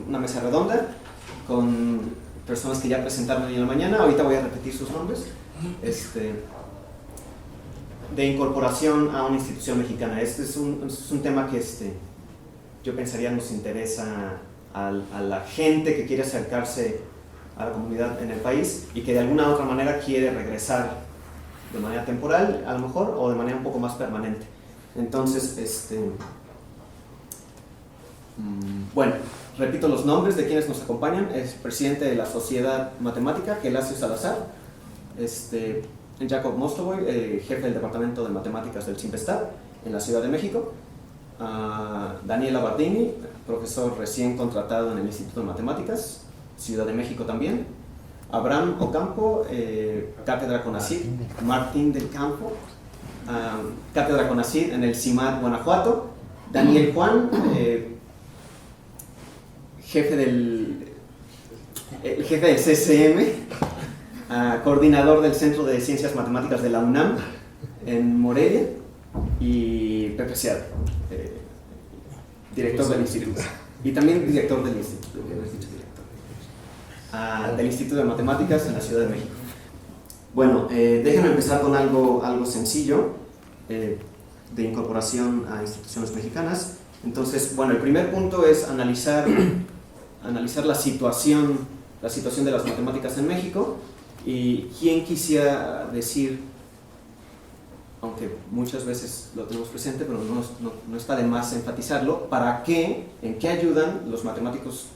una mesa redonda con personas que ya presentaron hoy en la mañana. Ahorita voy a repetir sus nombres. De incorporación a una institución mexicana. Este es un tema que yo pensaría nos interesa a la gente que quiere acercarse a la comunidad en el país y que de alguna u otra manera quiere regresar de manera temporal, a lo mejor, o de manera un poco más permanente. Entonces, bueno, repito los nombres de quienes nos acompañan. Es presidente de la Sociedad Matemática, Gelasio Salazar, Jacob Mostovoy, jefe del Departamento de Matemáticas del CIMPESTAB en la Ciudad de México, Daniela Bardini, profesor recién contratado en el Instituto de Matemáticas, Ciudad de México también, Abraham Ocampo, Cátedra CONACYT, Martín del Campo, Cátedra CONACYT en el CIMAD Guanajuato, Daniel Juan, jefe del CCM, coordinador del Centro de Ciencias Matemáticas de la UNAM en Morelia, y Pepe Seado, director del instituto, y también director del instituto, del Instituto de Matemáticas en la Ciudad de México. Bueno, déjenme empezar con algo sencillo de incorporación a instituciones mexicanas. Entonces, bueno, el primer punto es analizar la situación de las matemáticas en México. Y quién quisiera decir, aunque muchas veces lo tenemos presente, pero no está de más enfatizarlo, en qué ayudan los matemáticos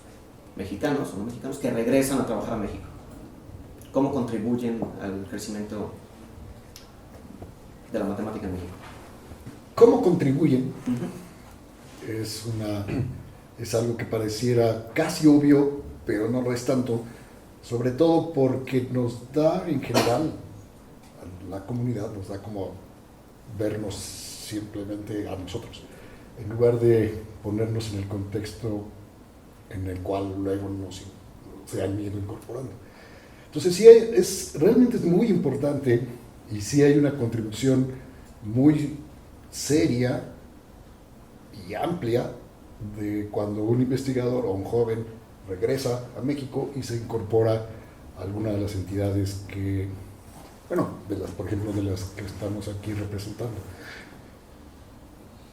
mexicanos o no mexicanos que regresan a trabajar a México. ¿Cómo contribuyen al crecimiento de la matemática en México? ¿Cómo contribuyen? Es algo que pareciera casi obvio, pero no lo es tanto. Sobre todo porque nos da, en general, a la comunidad, nos da como vernos simplemente a nosotros, en lugar de ponernos en el contexto en el cual luego se han ido incorporando. Entonces sí, realmente es muy importante, y sí hay una contribución muy seria y amplia de cuando un investigador o un joven regresa a México y se incorpora a alguna de las entidades por ejemplo, de las que estamos aquí representando.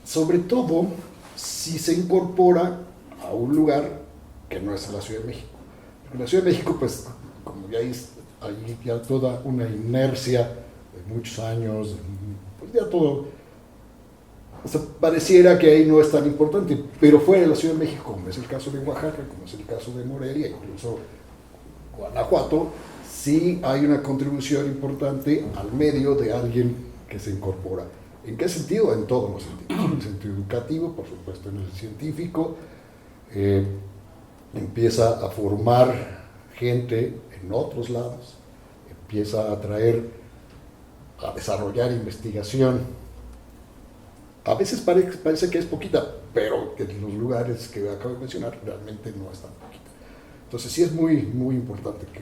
Sobre todo si se incorpora a un lugar que no es a la Ciudad de México. Porque en la Ciudad de México, pues, como ya hay ya toda una inercia de muchos años, pues ya todo, o sea, pareciera que ahí no es tan importante, pero fuera de la Ciudad de México, como es el caso de Oaxaca, como es el caso de Morelia, incluso Guanajuato, sí hay una contribución importante al medio de alguien que se incorpora. ¿En qué sentido? En todos los sentidos. En el sentido educativo, por supuesto, en el científico, empieza a formar gente en otros lados, empieza a desarrollar investigación. A veces parece que es poquita, pero en los lugares que acabo de mencionar realmente no es tan poquita. Entonces sí es muy, muy importante que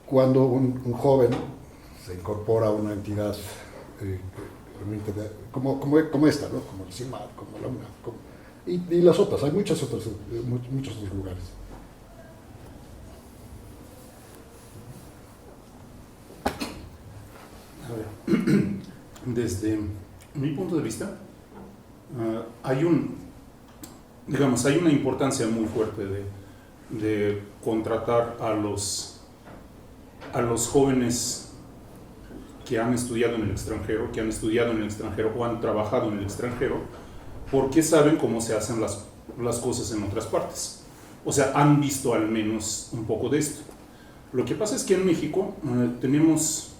cuando un joven se incorpora a una entidad como esta, ¿no? Como el CIMAD, como la UNAM, y las otras, hay muchos otros lugares. A ver, desde mi punto de vista, hay una importancia muy fuerte de contratar a los jóvenes que han estudiado en el extranjero, o han trabajado en el extranjero, porque saben cómo se hacen las cosas en otras partes. O sea, han visto al menos un poco de esto. Lo que pasa es que en México tenemos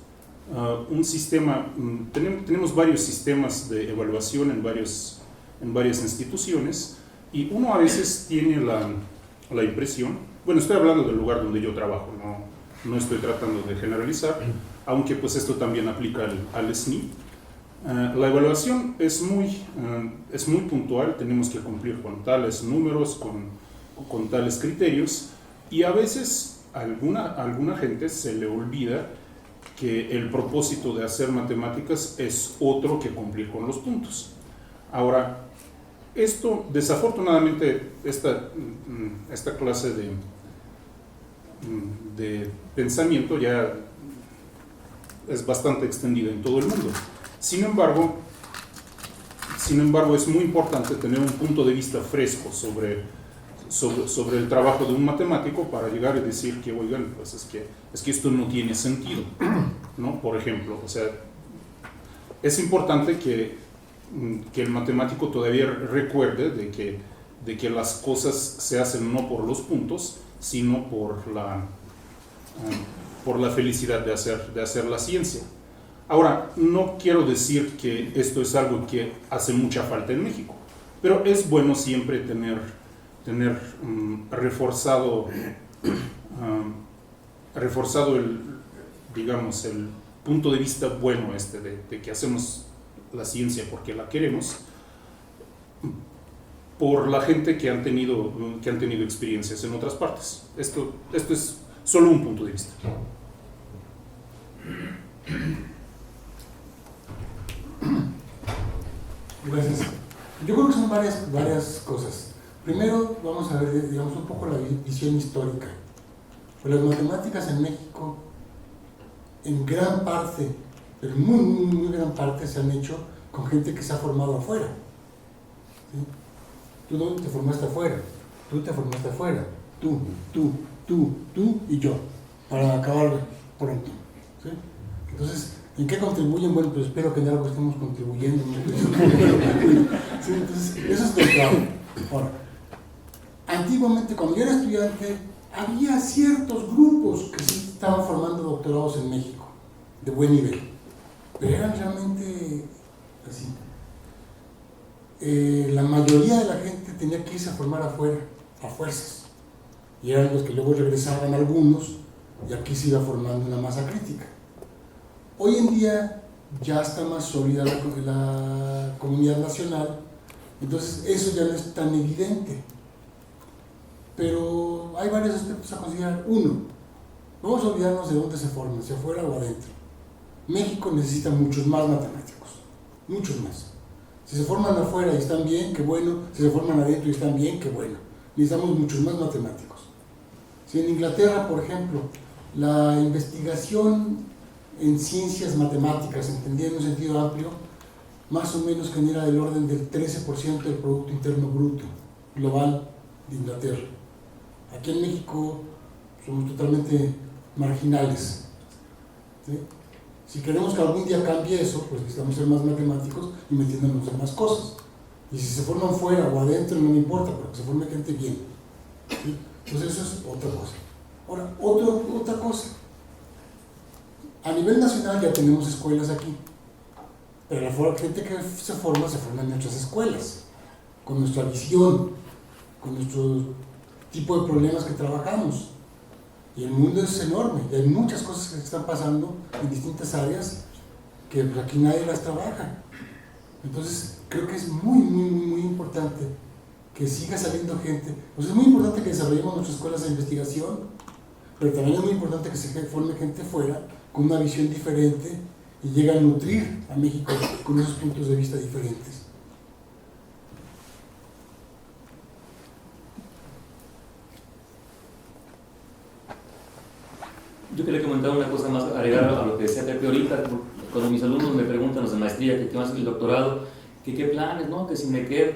un sistema, tenemos varios sistemas de evaluación en varias instituciones, y uno a veces tiene la impresión, bueno, estoy hablando del lugar donde yo trabajo, no estoy tratando de generalizar, aunque pues esto también aplica al SNI. La evaluación es muy puntual, tenemos que cumplir con tales números, con tales criterios, y a veces a alguna gente se le olvida que el propósito de hacer matemáticas es otro que cumplir con los puntos. Ahora, Esto, desafortunadamente, esta clase de pensamiento ya es bastante extendida en todo el mundo. Sin embargo, es muy importante tener un punto de vista fresco sobre el trabajo de un matemático para llegar y decir que, oigan, pues es que esto no tiene sentido, ¿no? Por ejemplo, o sea, es importante que el matemático todavía recuerde de que las cosas se hacen no por los puntos, sino por la felicidad de hacer la ciencia. Ahora, no quiero decir que esto es algo que hace mucha falta en México, pero es bueno siempre tener reforzado el punto de vista bueno de que hacemos la ciencia porque la queremos, por la gente que han tenido experiencias en otras partes. Esto es solo un punto de vista. Gracias. Yo creo que son varias cosas. Primero, vamos a ver, digamos, un poco la visión histórica. Pues las matemáticas en México, en gran parte, pero muy gran parte, se han hecho con gente que se ha formado afuera. ¿Sí? Tú te formaste afuera, tú te formaste afuera, tú y yo, para acabar pronto. ¿Sí? Entonces, ¿en qué contribuyen? Bueno, pues espero que en algo estemos contribuyendo. ¿Sí? Entonces, eso es de entrada. Ahora, antiguamente, cuando yo era estudiante, había ciertos grupos que sí estaban formando doctorados en México, de buen nivel, pero eran realmente así. La mayoría de la gente tenía que irse a formar afuera, a fuerzas, y eran los que luego regresaban algunos, y aquí se iba formando una masa crítica. Hoy en día ya está más sólida la comunidad nacional, entonces eso ya no es tan evidente. Pero hay varios aspectos a considerar. Uno, vamos a olvidarnos de dónde se forman, si afuera o adentro. México necesita muchos más matemáticos, muchos más. Si se forman afuera y están bien, qué bueno. Si se forman adentro y están bien, qué bueno. Necesitamos muchos más matemáticos. Si en Inglaterra, por ejemplo, la investigación en ciencias matemáticas, entendida en un sentido amplio, más o menos genera del orden del 13% del Producto Interno Bruto global de Inglaterra. Aquí en México somos totalmente marginales. ¿Sí? Si queremos que algún día cambie eso, pues necesitamos ser más matemáticos y metiéndonos en más cosas. Y si se forman fuera o adentro, no me importa, pero que se forme gente bien. ¿Sí? Entonces eso es otra cosa. Ahora, otra cosa. A nivel nacional ya tenemos escuelas aquí, pero la gente que se forma en nuestras escuelas, con nuestra visión, con nuestro tipo de problemas que trabajamos. Y el mundo es enorme, y hay muchas cosas que están pasando en distintas áreas que aquí nadie las trabaja. Entonces, creo que es muy importante que siga saliendo gente. Pues es muy importante que desarrollemos nuestras escuelas de investigación, pero también es muy importante que se forme gente fuera con una visión diferente y llegue a nutrir a México con esos puntos de vista diferentes. Yo quería comentar una cosa más, agregar a lo que decía Pepe ahorita. Cuando mis alumnos me preguntan, los de maestría, que qué más es el doctorado, que qué planes, ¿no? Que si me quedo,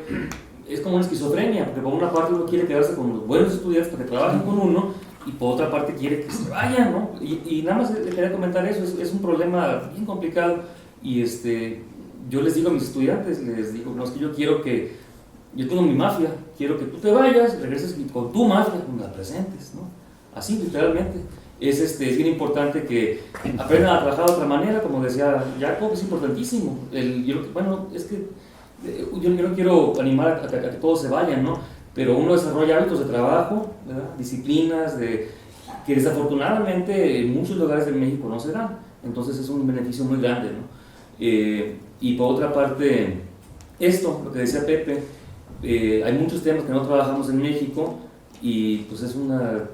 es como una esquizofrenia, porque por una parte uno quiere quedarse con los buenos estudiantes para que trabajen con uno, y por otra parte quiere que se vayan, ¿no? Y nada más quería comentar eso, es un problema bien complicado, y yo les digo a mis estudiantes, les digo, no, es que yo quiero que, yo tengo mi mafia, quiero que tú te vayas, regreses con tu mafia, me la presentes, ¿no? Así, literalmente. Es bien importante que aprendan a trabajar de otra manera, como decía Jacob, es importantísimo. Es que yo no quiero animar a que todos se vayan, ¿no? Pero uno desarrolla hábitos de trabajo, ¿verdad? Disciplinas, que desafortunadamente en muchos lugares de México no se dan. Entonces es un beneficio muy grande, ¿no? Y por otra parte, lo que decía Pepe, hay muchos temas que no trabajamos en México y pues es una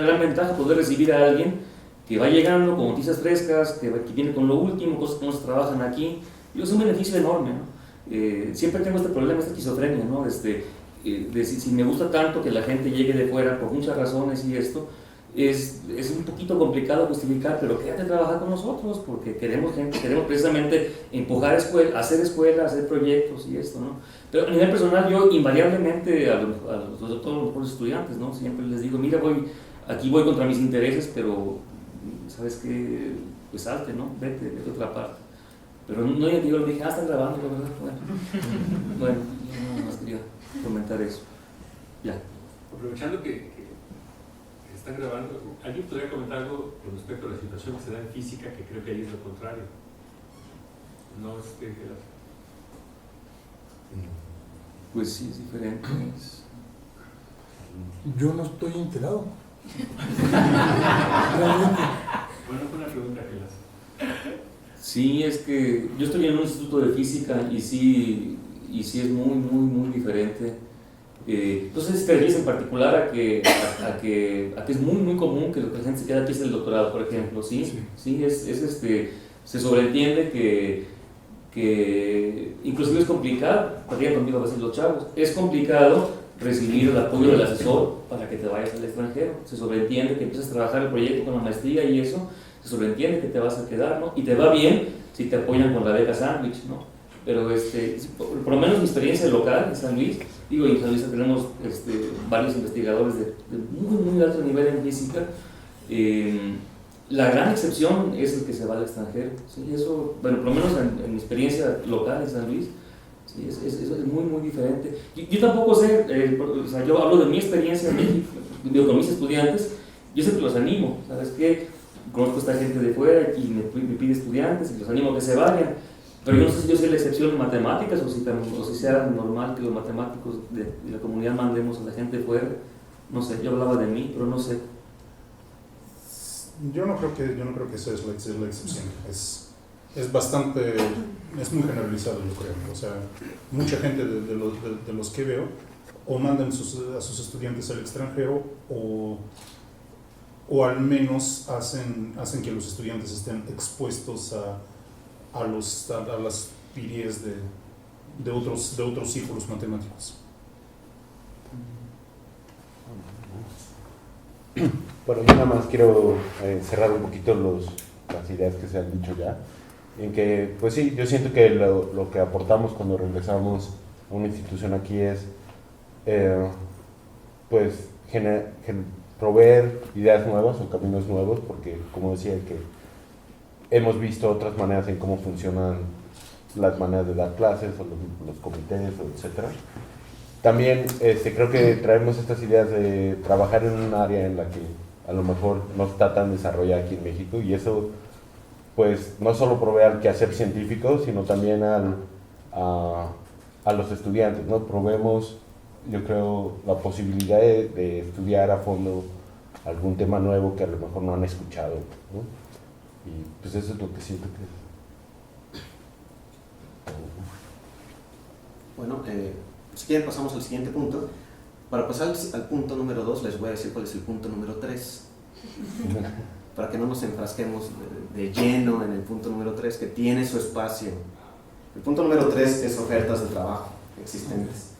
gran ventaja poder recibir a alguien que va llegando con noticias frescas, que viene con lo último, cosas que no se trabajan aquí, y es un beneficio enorme, ¿no? siempre tengo este problema, esta esquizofrenia, ¿no? De si me gusta tanto que la gente llegue de fuera por muchas razones y esto, es un poquito complicado justificar, pero quédate a trabajar con nosotros porque queremos gente, queremos precisamente empujar escuela, hacer proyectos y esto, ¿no? Pero a nivel personal yo invariablemente a todos los estudiantes, ¿no? Siempre les digo, mira, aquí voy contra mis intereses, pero ¿sabes qué? Pues salte, ¿no? Vete a otra parte. Pero no yo le dije, están grabando, ¿verdad? Bueno, yo nada más quería comentar eso. Ya. Aprovechando que están grabando, ¿alguien podría comentar algo con respecto a la situación que se da en física, que creo que ahí es lo contrario? No es que... Pues sí, es diferente. Yo no estoy enterado. Bueno, fue una pregunta que las... Sí, es que yo estoy en un instituto de física y sí es muy diferente. Entonces, te refieres en particular a que es muy común que la gente se quede aquí hasta el doctorado, por ejemplo, ¿sí? Sí, se sobreentiende que inclusive es complicado, porque conmigo a veces los chavos, es complicado recibir el apoyo del asesor para que te vayas al extranjero. Se sobreentiende que empiezas a trabajar el proyecto con la maestría y eso, se sobreentiende que te vas a quedar, ¿no? Y te va bien si te apoyan con la beca Sandwich, ¿no? Pero por lo menos mi experiencia local en San Luis, digo, en San Luis tenemos varios investigadores de muy alto nivel en física. La gran excepción es el que se va al extranjero, ¿sí? Eso, bueno, por lo menos en mi experiencia local en San Luis, sí, es muy diferente. Yo tampoco sé, o sea, yo hablo de mi experiencia en México, digo, con mis estudiantes, yo siempre los animo, ¿sabes qué? Conozco a esta gente de fuera y me pide estudiantes y los animo a que se vayan, pero yo no sé si yo soy la excepción en matemáticas o si sea normal que los matemáticos de la comunidad mandemos a la gente de fuera, no sé, yo hablaba de mí, pero no sé. Yo no creo que esa es la excepción. Es bastante, es muy generalizado, yo creo. O sea, mucha gente de los que veo o mandan a sus estudiantes al extranjero o al menos hacen que los estudiantes estén expuestos a las piries de otros círculos matemáticos. Bueno, yo nada más quiero cerrar un poquito las ideas que se han dicho ya, en que, pues sí, yo siento que lo que aportamos cuando regresamos a una institución aquí es, pues, proveer ideas nuevas o caminos nuevos, porque, como decía, que hemos visto otras maneras en cómo funcionan las maneras de dar clases, o los comités, etcétera. También creo que traemos estas ideas de trabajar en un área en la que a lo mejor no está tan desarrollada aquí en México, y eso pues no solo provee al quehacer científico, sino también a los estudiantes, ¿no? Proveemos, yo creo, la posibilidad de estudiar a fondo algún tema nuevo que a lo mejor no han escuchado, ¿no? Y pues eso es lo que siento que es. Bueno, si quieren pasamos al siguiente punto. Para pasar al punto número 2 les voy a decir cuál es el punto número 3, para que no nos enfrasquemos de lleno en el punto número 3, que tiene su espacio. El punto número 3 es ofertas de trabajo existentes.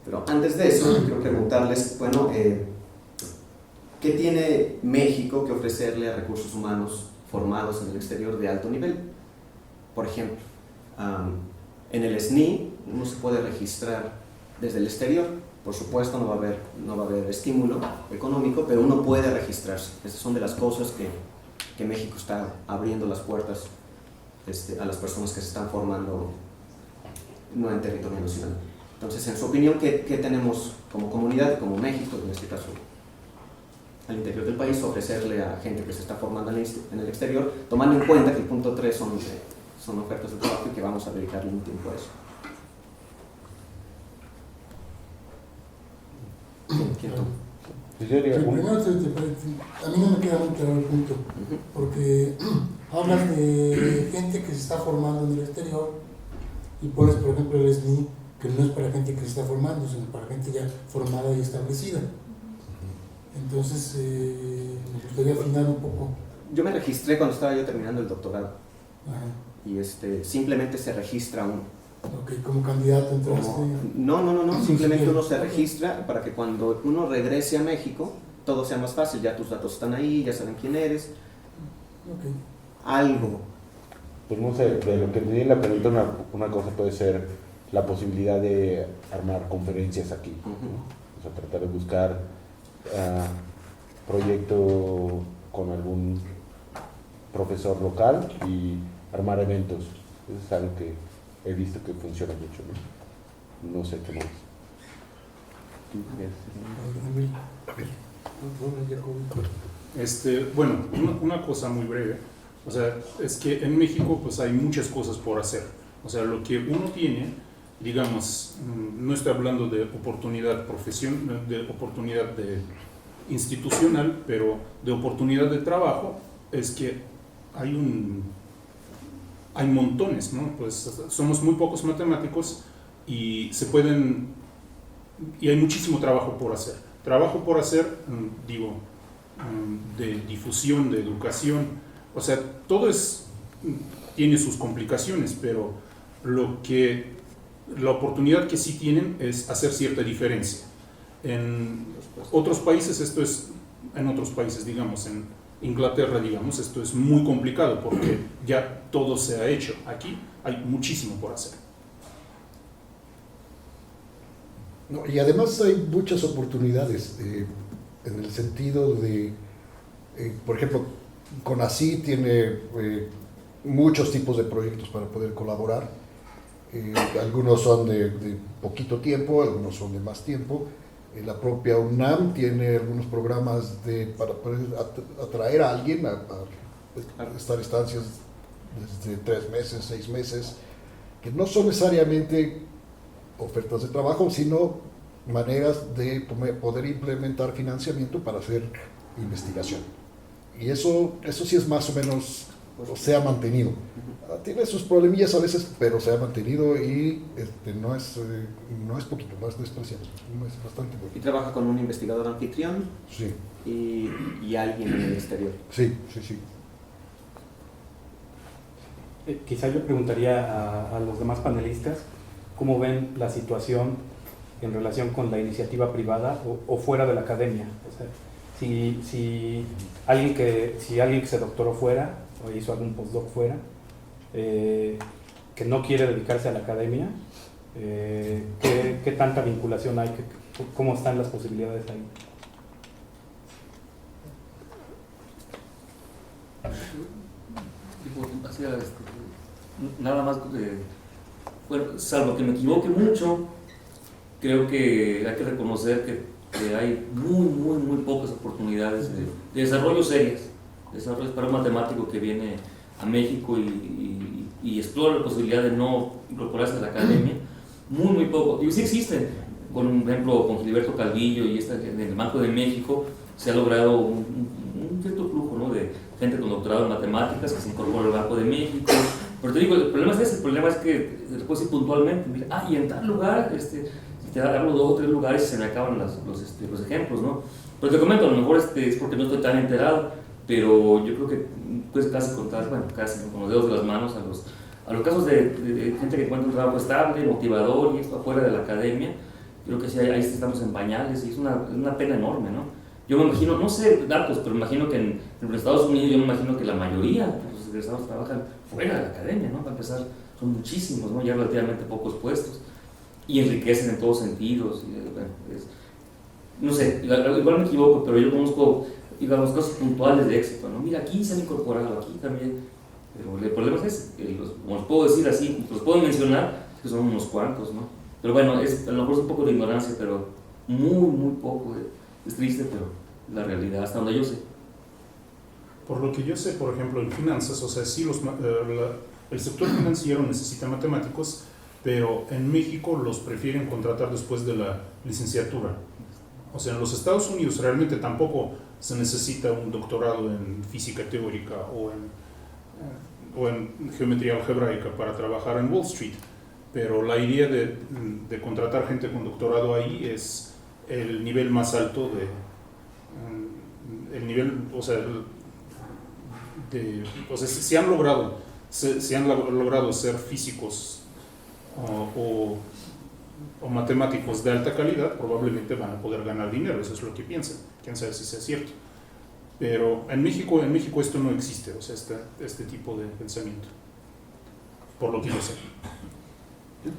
Pero antes de eso, quiero preguntarles, bueno, ¿qué tiene México que ofrecerle a recursos humanos formados en el exterior de alto nivel? Por ejemplo, en el SNI uno se puede registrar desde el exterior. Por supuesto no va a haber estímulo económico, pero uno puede registrarse. Estas son de las cosas que México está abriendo las puertas a las personas que se están formando no en territorio nacional. Entonces, en su opinión, ¿qué tenemos como comunidad, como México, en este caso, al interior del país, ofrecerle a gente que se está formando en el exterior, tomando en cuenta que el punto 3 son ofertas de trabajo y que vamos a dedicarle un tiempo a eso? Primero, a mí no me queda muy claro el punto, porque hablas de gente que se está formando en el exterior y pones, por ejemplo, el SNI, que no es para gente que se está formando, sino para gente ya formada y establecida. Entonces, me gustaría afinar un poco. Yo me registré cuando estaba yo terminando el doctorado. Ajá. Y simplemente se registra uno. Ok, como candidato entraste. No, simplemente Bien. uno se registra para que cuando uno regrese a México todo sea más fácil, ya tus datos están ahí, ya saben quién eres, Ok. algo. Pues no sé, de lo que entendí en la pregunta, una cosa puede ser la posibilidad de armar conferencias aquí, ¿no? O sea, tratar de buscar proyecto con algún profesor local y armar eventos. Eso es algo que he visto que funciona mucho, ¿no? No sé qué más. Bueno, una cosa muy breve, o sea, es que en México pues hay muchas cosas por hacer, o sea, lo que uno tiene, digamos, no estoy hablando de oportunidad profesional, de oportunidad institucional, pero de oportunidad de trabajo, es que hay montones, ¿no? Pues somos muy pocos matemáticos y hay muchísimo trabajo por hacer. Trabajo por hacer, digo, de difusión, de educación, o sea, todo tiene sus complicaciones, pero la oportunidad que sí tienen es hacer cierta diferencia. En otros países digamos, en Inglaterra, digamos, esto es muy complicado porque ya todo se ha hecho. Aquí hay muchísimo por hacer. No, y además hay muchas oportunidades en el sentido de, por ejemplo, CONACYT tiene muchos tipos de proyectos para poder colaborar. Algunos son de poquito tiempo, algunos son de más tiempo. La propia UNAM tiene algunos programas para poder atraer a alguien a estar estancias desde 3 meses, 6 meses, que no son necesariamente ofertas de trabajo, sino maneras de poder implementar financiamiento para hacer investigación. Y eso sí es más o menos, se ha mantenido. Tiene sus problemillas a veces, pero se ha mantenido y no es poquito, no es despreciable, no es bastante bueno. Y trabaja con un investigador anfitrión Sí, y alguien en el exterior. sí. Quizá yo preguntaría a los demás panelistas cómo ven la situación en relación con la iniciativa privada o fuera de la academia. O sea, si alguien que se doctoró fuera o hizo algún postdoc fuera, que no quiere dedicarse a la academia, ¿qué tanta vinculación hay? ¿Cómo están las posibilidades ahí? Nada más, bueno, salvo que me equivoque mucho, creo que hay que reconocer que hay muy pocas oportunidades de desarrollo serias, desarrollos para un matemático que viene a México y explora la posibilidad de no incorporarse a la academia, muy poco. Y sí existen, por ejemplo, con Gilberto Calvillo y en el Banco de México se ha logrado un cierto flujo, ¿no?, de gente con doctorado en matemáticas que se incorpora al Banco de México. Pero te digo, el problema es ese, el problema es que después sí puntualmente, mira, y en tal lugar, si te hablo 2 o 3 lugares y se me acaban los ejemplos, ¿no? Pero te comento, a lo mejor es porque no estoy tan enterado, pero yo creo que puedes casi contar, bueno, casi con los dedos de las manos a los casos de gente que encuentra un trabajo estable, motivador y esto afuera de la academia. Creo que sí, ahí estamos en pañales y es una pena enorme, ¿no? Yo me imagino, no sé datos, pero me imagino que en los Estados Unidos yo me imagino que la mayoría de los egresados trabajan fuera de la academia, ¿no? Para empezar, son muchísimos, ¿no? Ya relativamente pocos puestos y enriquecen en todos sentidos. Y, bueno, no sé, igual me equivoco, pero yo conozco, digamos, casos puntuales de éxito, ¿no? Mira, aquí se han incorporado, aquí también. Pero el problema es ese, que como los puedo decir así, los puedo mencionar, que son unos cuantos, ¿no? Pero bueno, a lo mejor es un poco de ignorancia, pero muy poco. Es triste, pero la realidad, hasta donde yo sé. Por lo que yo sé, por ejemplo, en finanzas, o sea, sí, el sector financiero necesita matemáticos, pero en México los prefieren contratar después de la licenciatura. O sea, en los Estados Unidos realmente tampoco se necesita un doctorado en física teórica o en geometría algebraica para trabajar en Wall Street, pero la idea de contratar gente con doctorado ahí es el nivel más alto el nivel, o sea, se han logrado ser físicos o matemáticos de alta calidad probablemente van a poder ganar dinero, eso es lo que piensan, quién sabe si sea cierto. Pero en México esto no existe, o sea, este tipo de pensamiento, por lo que yo sé.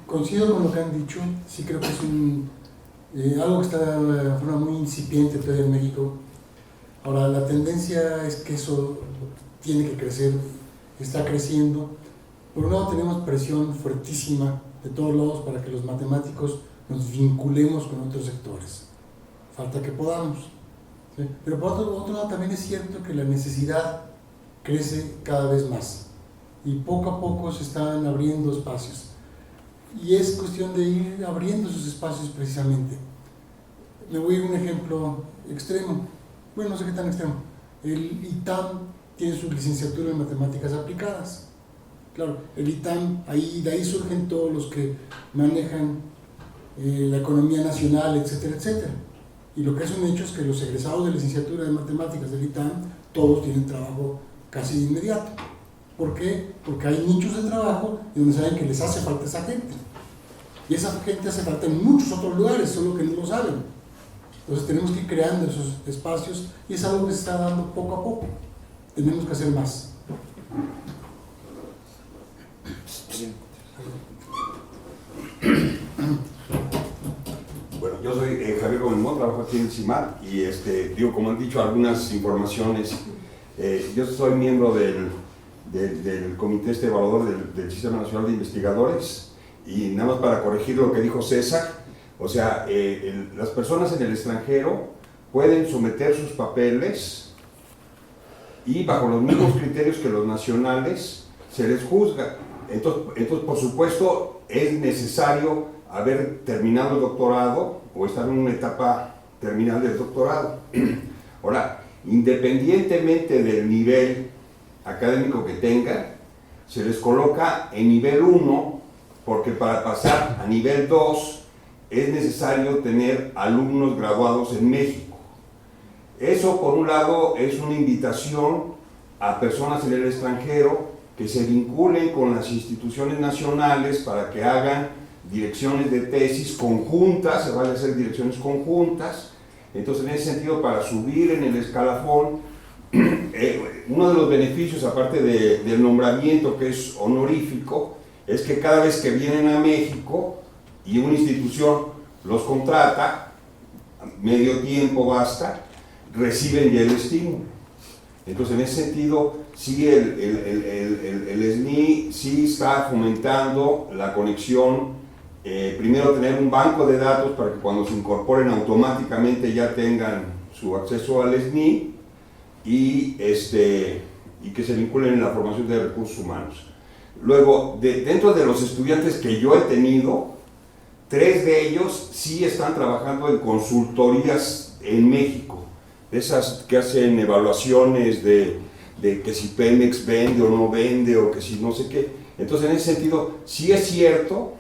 Coincido con lo que han dicho, sí creo que es algo que está de forma muy incipiente todavía en México. Ahora, la tendencia es que eso tiene que crecer, está creciendo. Por un lado tenemos presión fuertísima de todos lados para que los matemáticos nos vinculemos con otros sectores. Falta que podamos. ¿Sí? Pero por otro lado también es cierto que la necesidad crece cada vez más y poco a poco se están abriendo espacios. Y es cuestión de ir abriendo esos espacios precisamente. Me voy a ir a un ejemplo extremo. Bueno, no sé qué tan extremo. El ITAM tiene su licenciatura en matemáticas aplicadas. Claro, el ITAM, de ahí surgen todos los que manejan la economía nacional, etcétera, etcétera. Y lo que es un hecho es que los egresados de licenciatura de matemáticas del ITAM, todos tienen trabajo casi de inmediato. ¿Por qué? Porque hay nichos de trabajo donde saben que les hace falta esa gente. Y esa gente hace falta en muchos otros lugares, solo que no lo saben. Entonces tenemos que ir creando esos espacios y es algo que se está dando poco a poco. Tenemos que hacer más. Bueno, yo soy Javier Gómez Mont, trabajo aquí en el CIMAT y digo, como han dicho algunas informaciones, yo soy miembro del comité evaluador del Sistema Nacional de Investigadores y nada más para corregir lo que dijo César, o sea, las personas en el extranjero pueden someter sus papeles y bajo los mismos criterios que los nacionales se les juzga. Entonces, por supuesto, es necesario haber terminado el doctorado o estar en una etapa terminal del doctorado. Ahora, independientemente del nivel académico que tengan, se les coloca en nivel 1 porque para pasar a nivel 2 es necesario tener alumnos graduados en México. Eso, por un lado, es una invitación a personas en el extranjero que se vinculen con las instituciones nacionales para que hagan direcciones de tesis conjuntas, se van a hacer direcciones conjuntas. Entonces, en ese sentido, para subir en el escalafón, uno de los beneficios, aparte del nombramiento que es honorífico, es que cada vez que vienen a México y una institución los contrata, medio tiempo basta, reciben ya el estímulo. Entonces, en ese sentido, sí el SNI sí está fomentando la conexión. Primero, tener un banco de datos para que cuando se incorporen automáticamente ya tengan su acceso al SNI y que se vinculen en la formación de recursos humanos. Luego, dentro de los estudiantes que yo he tenido, 3 de ellos sí están trabajando en consultorías en México, esas que hacen evaluaciones de que si Pemex vende o no vende o que si no sé qué. Entonces, en ese sentido, sí es cierto,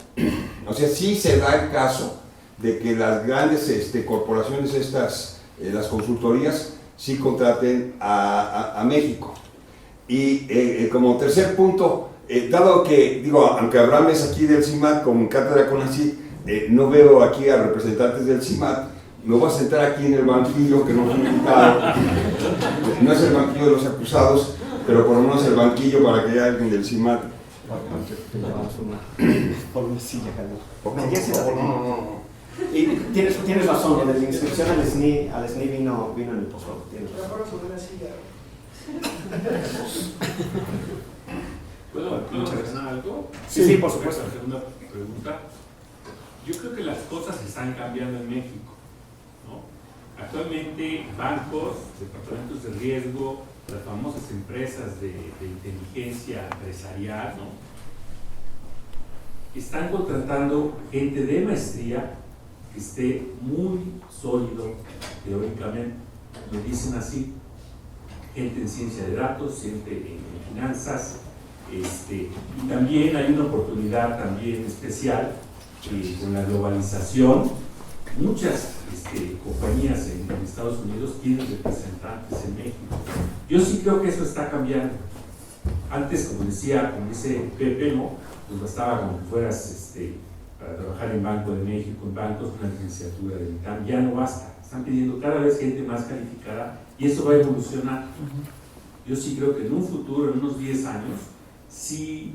o sea, sí se da el caso de que las grandes corporaciones las consultorías, sí contraten a México. Y como tercer punto, dado que, digo, aunque Abraham es aquí del CIMAT con cátedra CONACYT, no veo aquí a representantes del CIMAT, me voy a sentar aquí en el banquillo que no fue invitado. No es el banquillo de los acusados, pero por lo menos el banquillo para que haya alguien del CIMAT. Por una silla, no. Y tienes razón, lo de la inscripción al SNI vino en el posgrado. ¿Puedo mencionar algo? Sí, por supuesto. Hacer una pregunta. Yo creo que las cosas están cambiando en México, ¿no? Actualmente bancos, departamentos de riesgo, las famosas empresas de inteligencia empresarial, ¿no? Están contratando gente de maestría que esté muy sólido teóricamente, lo dicen así, gente en ciencia de datos, gente en finanzas, y también hay una oportunidad también especial con la globalización. Muchas compañías en Estados Unidos tienen representantes en México. Yo sí creo que eso está cambiando. Antes, como dice Pepe, ¿no? pues bastaba como que fueras para trabajar en Banco de México, en bancos, una licenciatura de ITAM, ya no basta. Están pidiendo cada vez gente más calificada y eso va a evolucionar. Yo sí creo que en un futuro, en unos 10 años, sí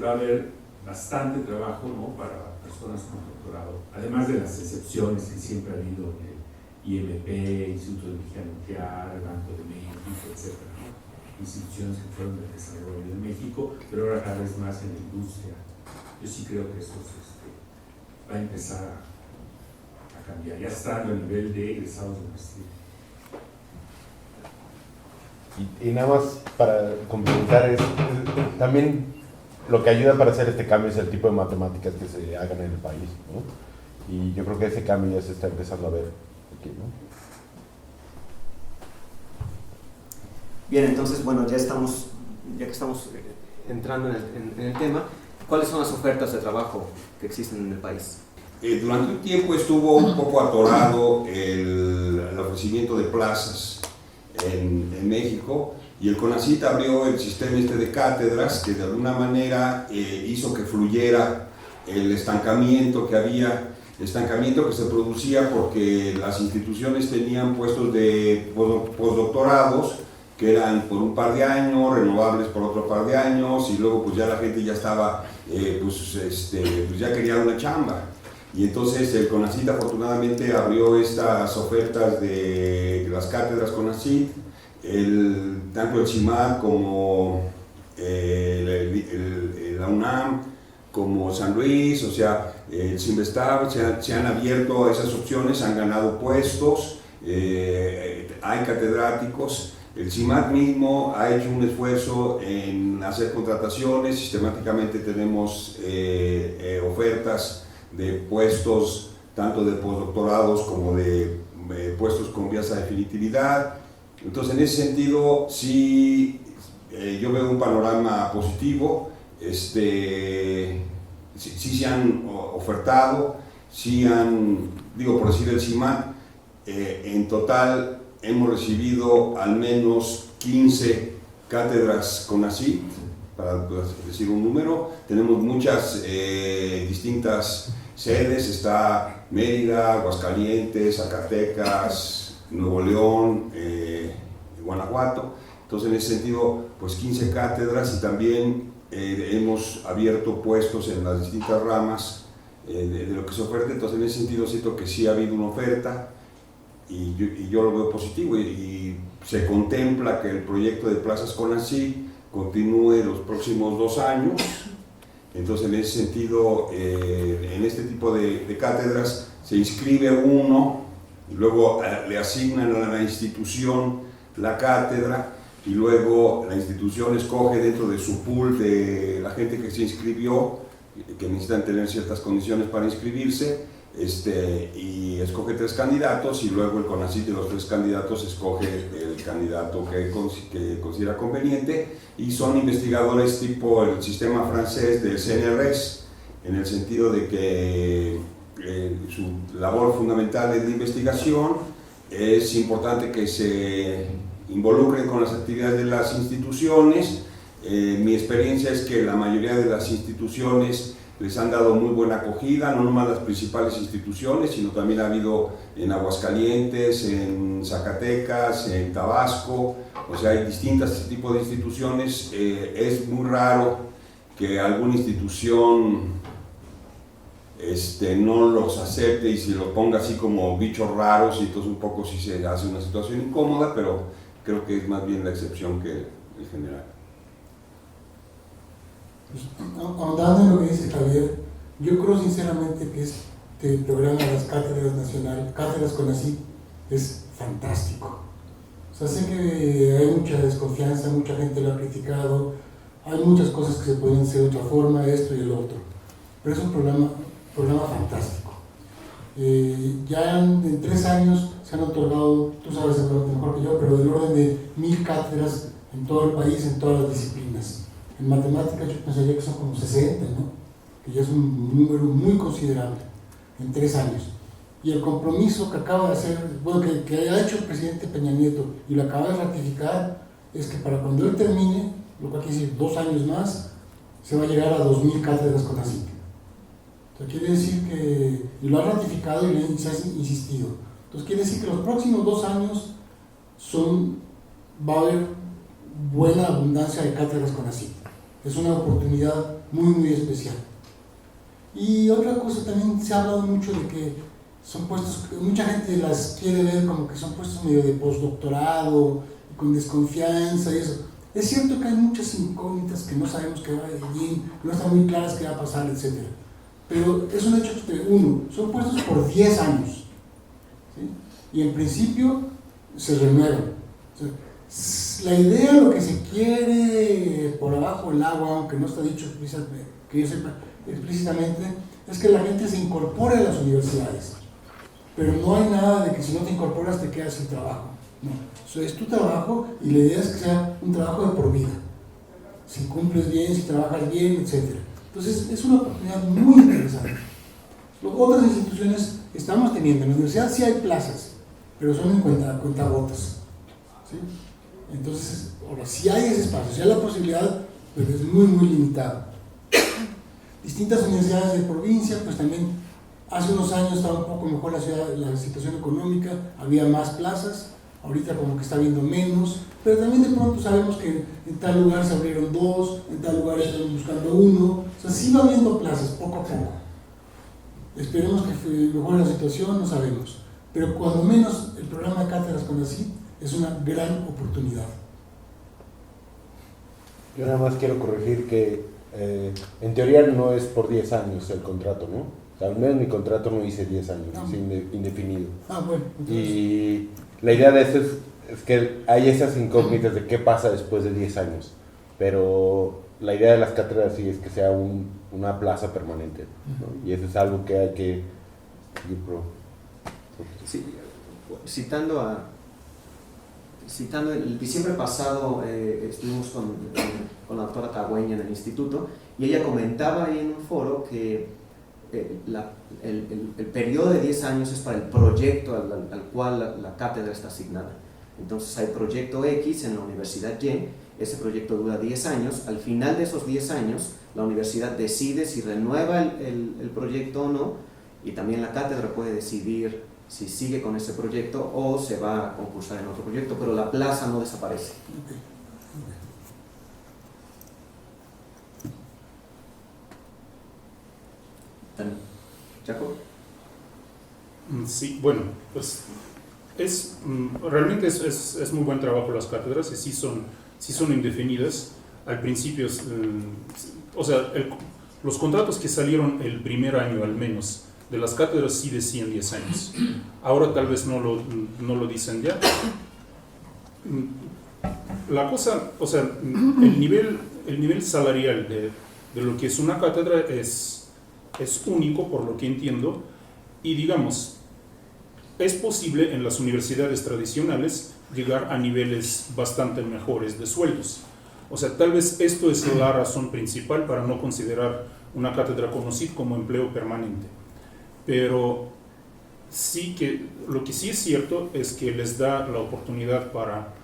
va a haber bastante trabajo, ¿no?, para personas con doctorado, además de las excepciones que siempre ha habido en el IMP, Instituto de Energía Nuclear, Banco de México, etc., ¿no?, instituciones que fueron de desarrollo de México, pero ahora cada vez más en la industria. Yo sí creo que eso va a empezar a cambiar, ya estando a nivel de egresados de maestría. Y nada más para complementar, también lo que ayuda para hacer este cambio es el tipo de matemáticas que se hagan en el país, ¿no? Y yo creo que ese cambio ya se está empezando a ver aquí, ¿no? Bien, entonces, bueno, ya que estamos entrando en el tema, ¿cuáles son las ofertas de trabajo que existen en el país? Durante un tiempo estuvo un poco atorado el ofrecimiento de plazas en México, y el CONACYT abrió el sistema de cátedras que de alguna manera hizo que fluyera el estancamiento que había, estancamiento que se producía porque las instituciones tenían puestos de postdoctorados que eran por un par de años, renovables por otro par de años, y luego pues ya la gente ya estaba, pues ya quería una chamba. Y entonces el CONACYT afortunadamente abrió estas ofertas de las cátedras CONACYT, tanto el CIMAD como la UNAM, como San Luis, o sea, el CIMBESTAB, se han abierto esas opciones, han ganado puestos, hay catedráticos. El CIMAD mismo ha hecho un esfuerzo en hacer contrataciones, sistemáticamente tenemos ofertas de puestos, tanto de postdoctorados como de puestos con vías a definitividad. Entonces, en ese sentido, sí, yo veo un panorama positivo. Sí se han ofertado, sí han, digo, por decir el CIMAD, en total hemos recibido al menos 15 cátedras CONACYT, para decir un número. Tenemos muchas distintas sedes, está Mérida, Aguascalientes, Zacatecas, Nuevo León, Guanajuato. Entonces, en ese sentido, pues 15 cátedras, y también hemos abierto puestos en las distintas ramas de lo que se oferta. Entonces, en ese sentido, siento que sí ha habido una oferta, y yo lo veo positivo, y se contempla que el proyecto de plazas CONACYT continúe los próximos 2 años. Entonces, en ese sentido, en este tipo de cátedras se inscribe uno, y luego le asignan a la institución la cátedra, y luego la institución escoge dentro de su pool de la gente que se inscribió, que necesitan tener ciertas condiciones para inscribirse, y escoge 3 candidatos, y luego el CONACYT de los 3 candidatos escoge el candidato que considera conveniente, y son investigadores tipo el sistema francés del CNRS, en el sentido de que su labor fundamental es la investigación. Es importante que se involucren con las actividades de las instituciones. Mi experiencia es que la mayoría de las instituciones les han dado muy buena acogida, no nomás las principales instituciones, sino también ha habido en Aguascalientes, en Zacatecas, en Tabasco, o sea, hay distintos tipos de instituciones. Es muy raro que alguna institución no los acepte y se los ponga así como bichos raros, y entonces un poco sí se hace una situación incómoda, pero creo que es más bien la excepción que el general. Pues, ahondando en lo que dice Javier, yo creo sinceramente que este programa de las cátedras nacionales, cátedras CONACYT, es fantástico. O sea, sé que hay mucha desconfianza, mucha gente lo ha criticado, hay muchas cosas que se pueden hacer de otra forma, esto y el otro, pero es un programa fantástico. Ya en 3 años se han otorgado, tú sabes mejor que yo, pero del orden de 1000 cátedras en todo el país, en todas las disciplinas. En matemáticas yo pensaría que son como 60, ¿no? Que ya es un número muy considerable en 3 años. Y el compromiso que acaba de hacer, bueno, que ha hecho el presidente Peña Nieto y lo acaba de ratificar, es que para cuando él termine, lo que quiere decir 2 años más, se va a llegar a 2.000 cátedras CONACYT. Entonces quiere decir que, y lo ha ratificado y se ha insistido, entonces quiere decir que los próximos 2 años va a haber buena abundancia de cátedras CONACYT. Es una oportunidad muy especial. Y otra cosa, también se ha hablado mucho de que son puestos, mucha gente las quiere ver como que son puestos medio de postdoctorado, con desconfianza y eso. Es cierto que hay muchas incógnitas que no sabemos qué va a venir, no están muy claras qué va a pasar, etc. Pero es un hecho que, uno, son puestos por 10 años, ¿sí? Y en principio se renuevan. O sea, la idea, lo que se quiere por abajo del agua, aunque no está dicho que yo sepa explícitamente, es que la gente se incorpore a las universidades. Pero no hay nada de que si no te incorporas te quedas sin trabajo. No, eso es tu trabajo y la idea es que sea un trabajo de por vida. Si cumples bien, si trabajas bien, etc. Entonces es una oportunidad muy interesante. Otras instituciones estamos teniendo, en la universidad sí hay plazas, pero son en cuentagotas, ¿sí? Entonces, ahora si hay ese espacio, si hay la posibilidad, pero es muy limitado. Distintas universidades de provincia, pues también hace unos años estaba un poco mejor la situación económica, había más plazas, ahorita como que está habiendo menos, pero también de pronto sabemos que en tal lugar se abrieron 2, en tal lugar están buscando 1, o sea, sí va habiendo plazas poco a poco. Esperemos que mejore la situación, no sabemos, pero cuando menos el programa de cátedras CONACYT es una gran oportunidad. Yo nada más quiero corregir que en teoría no es por 10 años el contrato, ¿no? O sea, al menos mi contrato no dice 10 años, dice indefinido. Bueno. Entonces... Y la idea de eso es que hay esas incógnitas de qué pasa después de 10 años, pero la idea de las cátedras sí es que sea una plaza permanente, ¿no? Y eso es algo que hay que... Sí, citando el diciembre pasado estuvimos con la doctora Tagüeña en el instituto y ella comentaba ahí en un foro que el periodo de 10 años es para el proyecto al cual la cátedra está asignada. Entonces hay proyecto X en la Universidad Y, ese proyecto dura 10 años, al final de esos 10 años la universidad decide si renueva el proyecto o no, y también la cátedra puede decidir si sigue con ese proyecto o se va a concursar en otro proyecto, pero la plaza no desaparece. ¿Jacob? Sí, bueno, pues realmente es muy buen trabajo las cátedras y sí son indefinidas. Al principio, o sea, los contratos que salieron el primer año al menos de las cátedras sí decían 10 años. Ahora tal vez no lo dicen ya. La cosa, o sea, el nivel salarial de lo que es una cátedra es único, por lo que entiendo, y digamos, es posible en las universidades tradicionales llegar a niveles bastante mejores de sueldos. O sea, tal vez esto es la razón principal para no considerar una cátedra CONACYT como empleo permanente. Pero sí que lo que sí es cierto es que les da la oportunidad para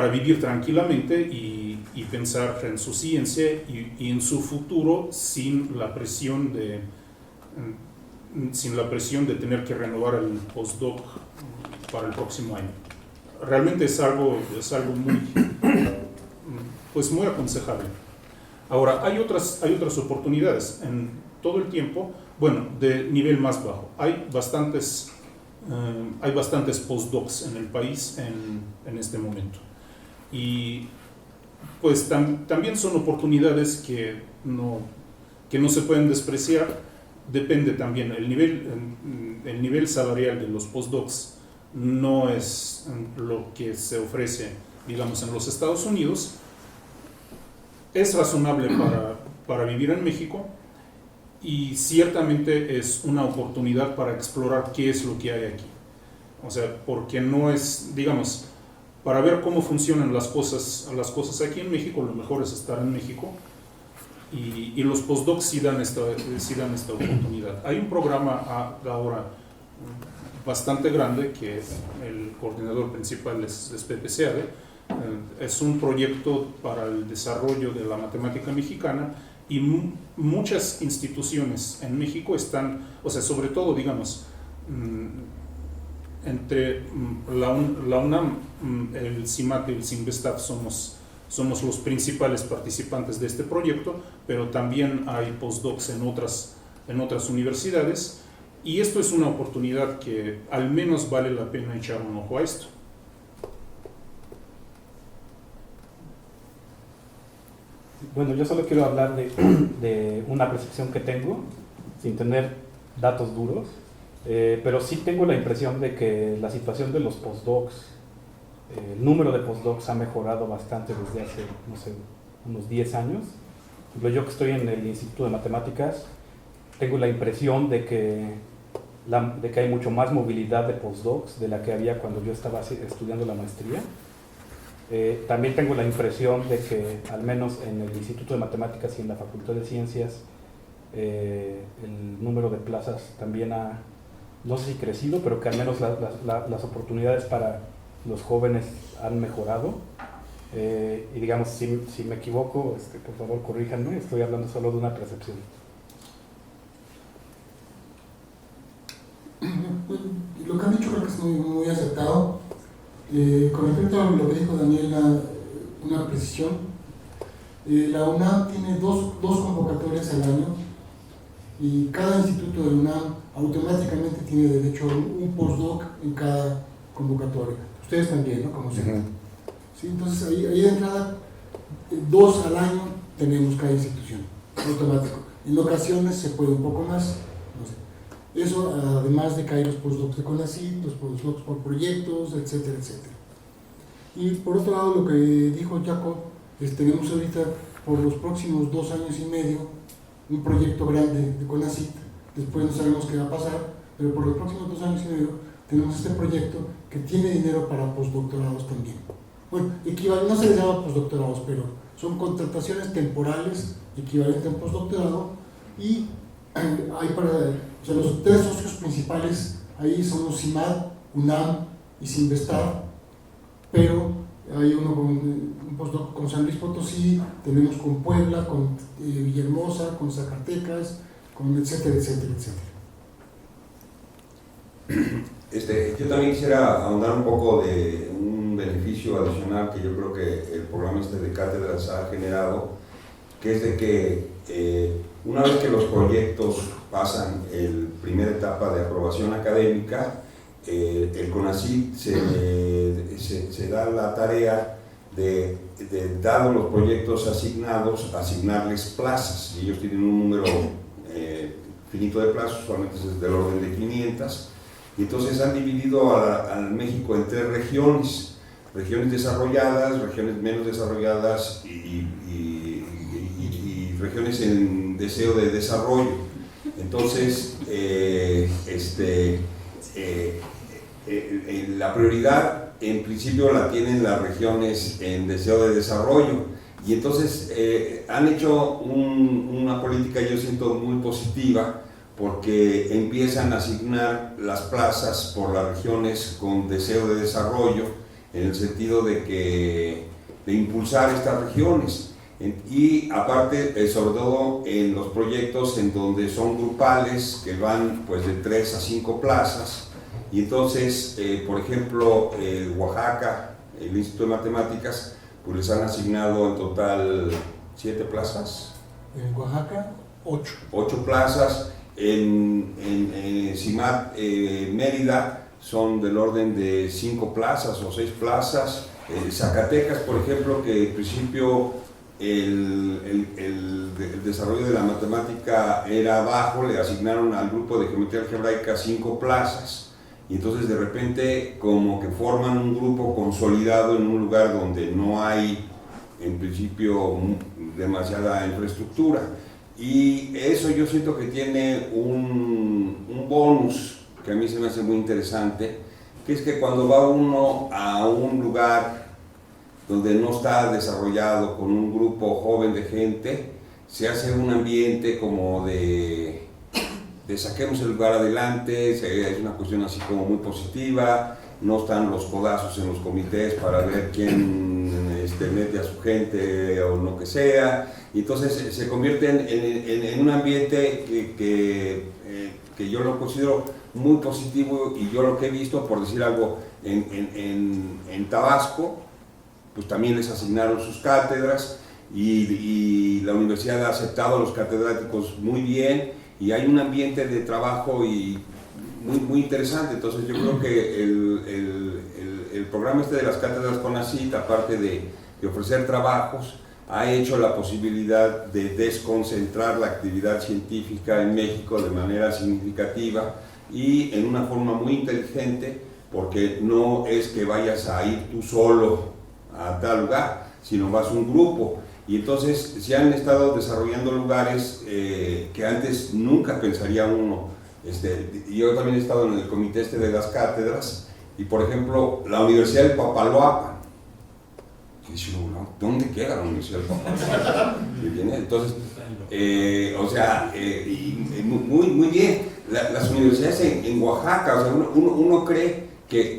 vivir tranquilamente y pensar en su ciencia y en su futuro sin la presión de tener que renovar el postdoc para el próximo año. Realmente es algo muy aconsejable. Ahora, hay otras oportunidades en todo el tiempo, bueno, de nivel más bajo. Hay bastantes postdocs en el país en este momento. Y pues también son oportunidades que no se pueden despreciar. Depende también, el nivel salarial de los postdocs no es lo que se ofrece, digamos, en los Estados Unidos. Es razonable para vivir en México y ciertamente es una oportunidad para explorar qué es lo que hay aquí. O sea, porque no es, digamos, para ver cómo funcionan las cosas aquí en México, lo mejor es estar en México. Y los postdocs sí dan esta oportunidad. Hay un programa ahora bastante grande que el coordinador principal es Pepe Seade, Es un proyecto para el desarrollo de la matemática mexicana y muchas instituciones en México están, o sea, sobre todo, digamos, entre la UNAM, el CIMAT y el CINVESTAF somos los principales participantes de este proyecto, pero también hay postdocs en otras universidades, y esto es una oportunidad que al menos vale la pena echar un ojo a esto. Bueno, yo solo quiero hablar de una percepción que tengo, sin tener datos duros, pero sí tengo la impresión de que la situación de los postdocs, el número de postdocs ha mejorado bastante desde hace, no sé, unos 10 años. Por ejemplo, yo que estoy en el Instituto de Matemáticas, tengo la impresión de que hay mucho más movilidad de postdocs de la que había cuando yo estaba estudiando la maestría. También tengo la impresión de que, al menos en el Instituto de Matemáticas y en la Facultad de Ciencias, el número de plazas también ha, no sé si crecido, pero que al menos las oportunidades para los jóvenes han mejorado. Y digamos, si me equivoco, por favor corríjanme, estoy hablando solo de una percepción. Lo que han dicho creo que es muy acertado. Con respecto a lo que dijo Daniela, una precisión. La UNAM tiene dos convocatorias al año y cada instituto de la UNAM automáticamente tiene derecho a un postdoc en cada convocatoria. Ustedes también, ¿no? Como siempre. ¿Sí? Entonces ahí de entrada, 2 al año tenemos cada institución, automático. En ocasiones se puede un poco más, no sé. Eso además de que hay los postdocs de CONACYT, los postdocs por proyectos, etcétera, etcétera. Y por otro lado, lo que dijo Jacob, tenemos ahorita por los próximos 2 años y medio un proyecto grande de CONACYT, después no sabemos qué va a pasar, pero por los próximos 2 años y medio tenemos este proyecto que tiene dinero para postdoctorados también. Bueno, no se les llama postdoctorados, pero son contrataciones temporales equivalentes a un postdoctorado, y hay o sea, los 3 socios principales ahí son los CIMAD, UNAM y CINVESTAF, pero hay uno con un postdoc con San Luis Potosí, tenemos con Puebla, con Villahermosa, con Zacatecas, con etcétera, etcétera, etcétera. Yo también quisiera ahondar un poco de un beneficio adicional que yo creo que el programa de cátedras ha generado, que es de que una vez que los proyectos pasan la primera etapa de aprobación académica, el CONACYT se da la tarea de, dados los proyectos asignados, asignarles plazas, y ellos tienen un número finito de plazas, solamente es del orden de 500, y entonces han dividido al México en 3 regiones, regiones desarrolladas, regiones menos desarrolladas y regiones en deseo de desarrollo. Entonces, la prioridad en principio la tienen las regiones en deseo de desarrollo, y entonces han hecho una política, yo siento, muy positiva, porque empiezan a asignar las plazas por las regiones con deseo de desarrollo, en el sentido de impulsar estas regiones. Y aparte, sobre todo en los proyectos en donde son grupales, que van pues de 3 a 5 plazas, y entonces, por ejemplo, Oaxaca, el Instituto de Matemáticas, pues les han asignado en total 7 plazas. En Oaxaca, 8. 8 plazas. En CIMAT Mérida son del orden de 5 plazas o 6 plazas. Zacatecas, por ejemplo, que en principio el desarrollo de la matemática era bajo, le asignaron al grupo de geometría algebraica 5 plazas, y entonces de repente como que forman un grupo consolidado en un lugar donde no hay en principio demasiada infraestructura, y eso yo siento que tiene un bonus que a mí se me hace muy interesante, que es que cuando va uno a un lugar donde no está desarrollado, con un grupo joven de gente, se hace un ambiente como de saquemos el lugar adelante, es una cuestión así como muy positiva, no están los codazos en los comités para ver quién mete a su gente o lo que sea, y entonces se convierte en un ambiente que yo lo considero muy positivo, y yo lo que he visto, por decir algo, en Tabasco, pues también les asignaron sus cátedras, y la universidad ha aceptado a los catedráticos muy bien, y hay un ambiente de trabajo y muy interesante. Entonces yo creo que el programa este de las cátedras CONACYT, aparte de ofrecer trabajos, ha hecho la posibilidad de desconcentrar la actividad científica en México de manera significativa y en una forma muy inteligente, porque no es que vayas a ir tú solo a tal lugar, sino vas un grupo. Y entonces se han estado desarrollando lugares que antes nunca pensaría uno. Yo también he estado en el comité de las cátedras, y por ejemplo la Universidad del Papaloapan. ¿Dónde queda la Universidad del Papaloapan? Entonces, muy bien. Las universidades en Oaxaca, o sea, uno cree que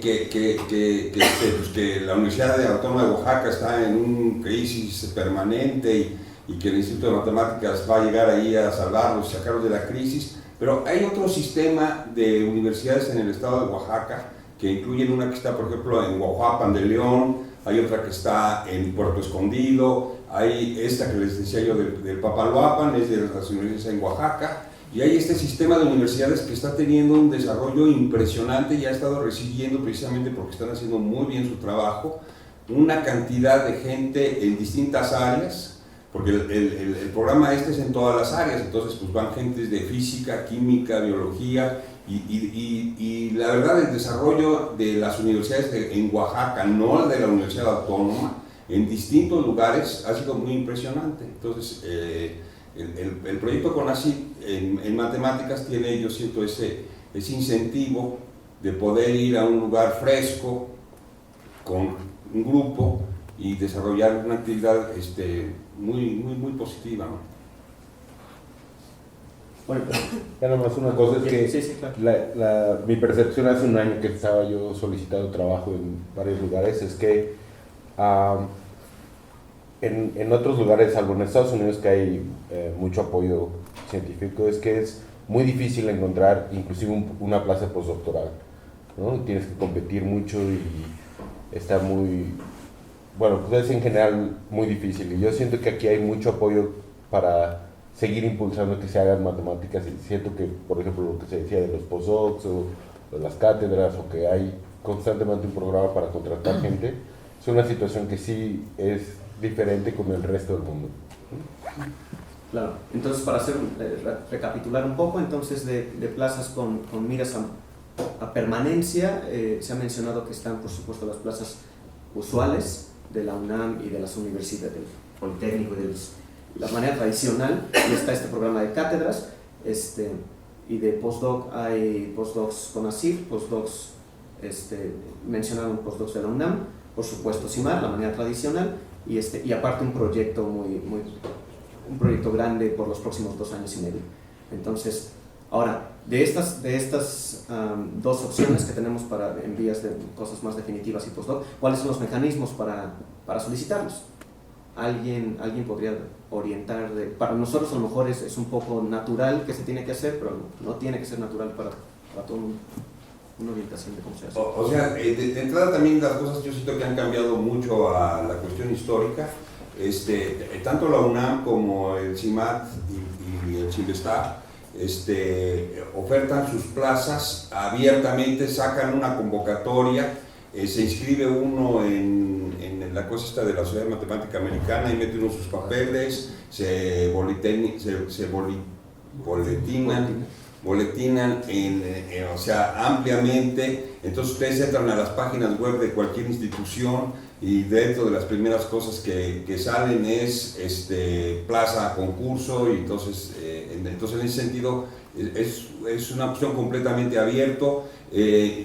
la Universidad Autónoma de Oaxaca está en una crisis permanente, y que el Instituto de Matemáticas va a llegar ahí a salvarlos, sacarlos de la crisis, pero hay otro sistema de universidades en el estado de Oaxaca, que incluyen una que está, por ejemplo, en Huajuapan de León, hay otra que está en Puerto Escondido, hay esta que les decía yo del Papaloapan, es de las universidades en Oaxaca, y hay este sistema de universidades que está teniendo un desarrollo impresionante y ha estado recibiendo, precisamente porque están haciendo muy bien su trabajo, una cantidad de gente en distintas áreas, porque el programa es en todas las áreas. Entonces pues van gentes de física, química, biología, y la verdad el desarrollo de las universidades en Oaxaca, no de la Universidad Autónoma, en distintos lugares ha sido muy impresionante. Entonces el proyecto CONACYT en matemáticas tiene, yo siento, ese incentivo de poder ir a un lugar fresco con un grupo y desarrollar una actividad muy positiva, ¿no? Bueno, Ya nomás una cosa es que sí, claro. mi percepción hace un año que estaba yo solicitando trabajo en varios lugares es que en otros lugares, salvo en Estados Unidos, que hay mucho apoyo científico, es que es muy difícil encontrar inclusive una plaza postdoctoral, ¿no? Tienes que competir mucho y está pues es en general muy difícil, y yo siento que aquí hay mucho apoyo para seguir impulsando que se hagan matemáticas, y siento que, por ejemplo, lo que se decía de los postdocs o de las cátedras, o que hay constantemente un programa para contratar gente, es una situación que sí es diferente con el resto del mundo. Claro, entonces para recapitular un poco, entonces de plazas con miras a permanencia, se ha mencionado que están, por supuesto, las plazas usuales de la UNAM y de las universidades, del Politécnico y de la manera tradicional, y está este programa de cátedras, y de postdoc hay postdocs CONACYT, postdocs, mencionaron postdocs de la UNAM, por supuesto CIMAR, la manera tradicional, y aparte un proyecto un proyecto grande por los próximos 2 años y medio. Entonces, ahora, de estas dos opciones que tenemos en vías de cosas más definitivas y postdoc, ¿cuáles son los mecanismos para solicitarlos? ¿Alguien podría orientar? Para nosotros a lo mejor es un poco natural que se tiene que hacer, pero no tiene que ser natural para todo el mundo. Una orientación de cómo se hace. O sea, de entrada también las cosas yo siento que han cambiado mucho a la cuestión histórica. Tanto la UNAM como el CIMAT y el CIMBESTAB ofertan sus plazas abiertamente, sacan una convocatoria, se inscribe uno en la cosa esta de la Sociedad Matemática Americana y mete uno sus papeles, se boletinan o sea, ampliamente. Entonces ustedes entran a las páginas web de cualquier institución y dentro de las primeras cosas que salen es plaza, concurso, y entonces en ese sentido es una opción completamente abierto.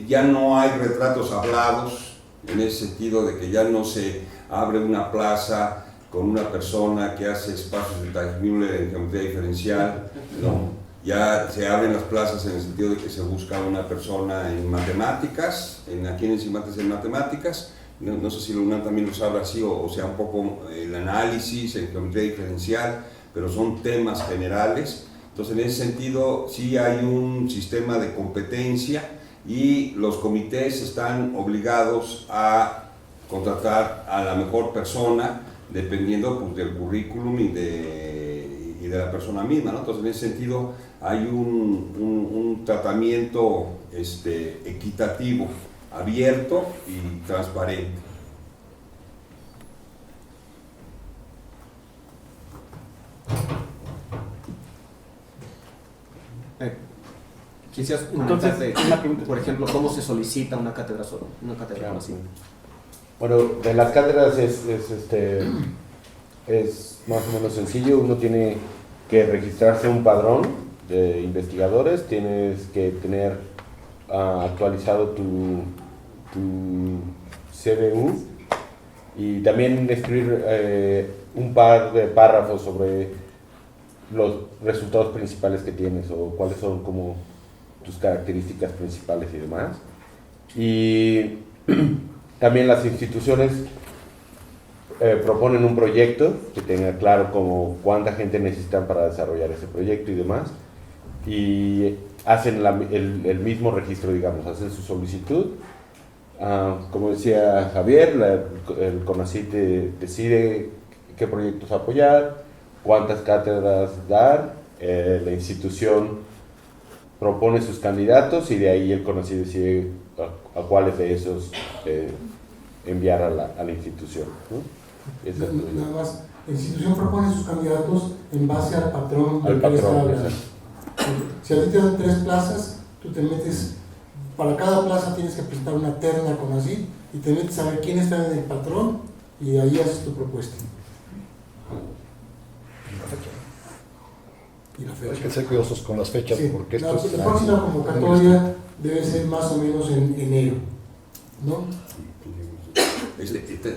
Ya no hay retratos hablados, en ese sentido de que ya no se abre una plaza con una persona que hace espacios de Teichmüller en geometría diferencial, no. Ya se abren las plazas en el sentido de que se busca una persona en matemáticas, aquí en el CIMAT es en matemáticas, no sé si la UNAM también los habla así, o sea, un poco el análisis, el geometría diferencial, pero son temas generales. Entonces, en ese sentido, sí hay un sistema de competencia y los comités están obligados a contratar a la mejor persona dependiendo pues, del currículum y de la persona misma, ¿no? Entonces, en ese sentido, hay un tratamiento equitativo, abierto y transparente. Quisieras Entonces, comentarte, una pregunta. por ejemplo, cómo se solicita una cátedra solo, una cátedra así. Bueno, de las cátedras es más o menos sencillo. Uno tiene que registrarse un padrón de investigadores, tienes que tener actualizado tu CBU y también escribir un par de párrafos sobre los resultados principales que tienes o cuáles son como tus características principales y demás. Y también las instituciones proponen un proyecto que tenga claro como cuánta gente necesitan para desarrollar ese proyecto y demás, y hacen el mismo registro, digamos, hacen su solicitud. Como decía Javier, el CONACYT decide qué proyectos apoyar, cuántas cátedras dar, la institución propone sus candidatos y de ahí el CONACYT decide a cuáles de esos enviar a la institución, ¿no? Nada más, la institución propone sus candidatos en base al patrón del que está hablando. exacto. Si a ti te dan 3 plazas, tú te metes, para cada plaza tienes que presentar una terna con así y te metes a ver quién está en el patrón y ahí haces tu propuesta. Y la fecha. Hay que ser cuidadosos con las fechas, Sí, porque la esto es próxima convocatoria debe ser más o menos en enero, ¿no?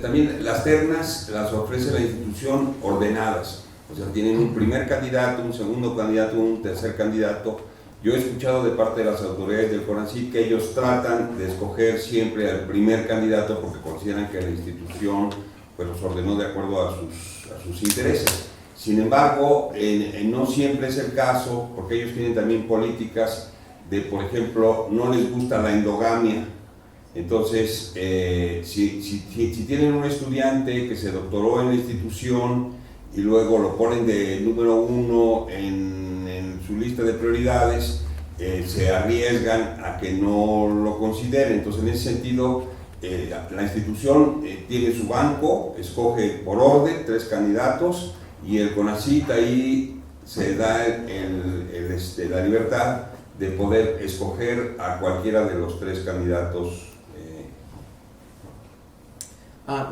También las ternas las ofrece la institución ordenadas, o sea, tienen un primer candidato, un segundo candidato, un tercer candidato. Yo he escuchado de parte de las autoridades del CONACYT que ellos tratan de escoger siempre al primer candidato porque consideran que la institución pues, los ordenó de acuerdo a sus intereses. Sin embargo, no siempre es el caso, porque ellos tienen también políticas de, por ejemplo, no les gusta la endogamia. Entonces, si tienen un estudiante que se doctoró en la institución y luego lo ponen de número 1 en su lista de prioridades, se arriesgan a que no lo consideren. Entonces, en ese sentido, la institución tiene su banco, escoge por orden 3 candidatos y el CONACYT ahí se da la libertad de poder escoger a cualquiera de los 3 candidatos.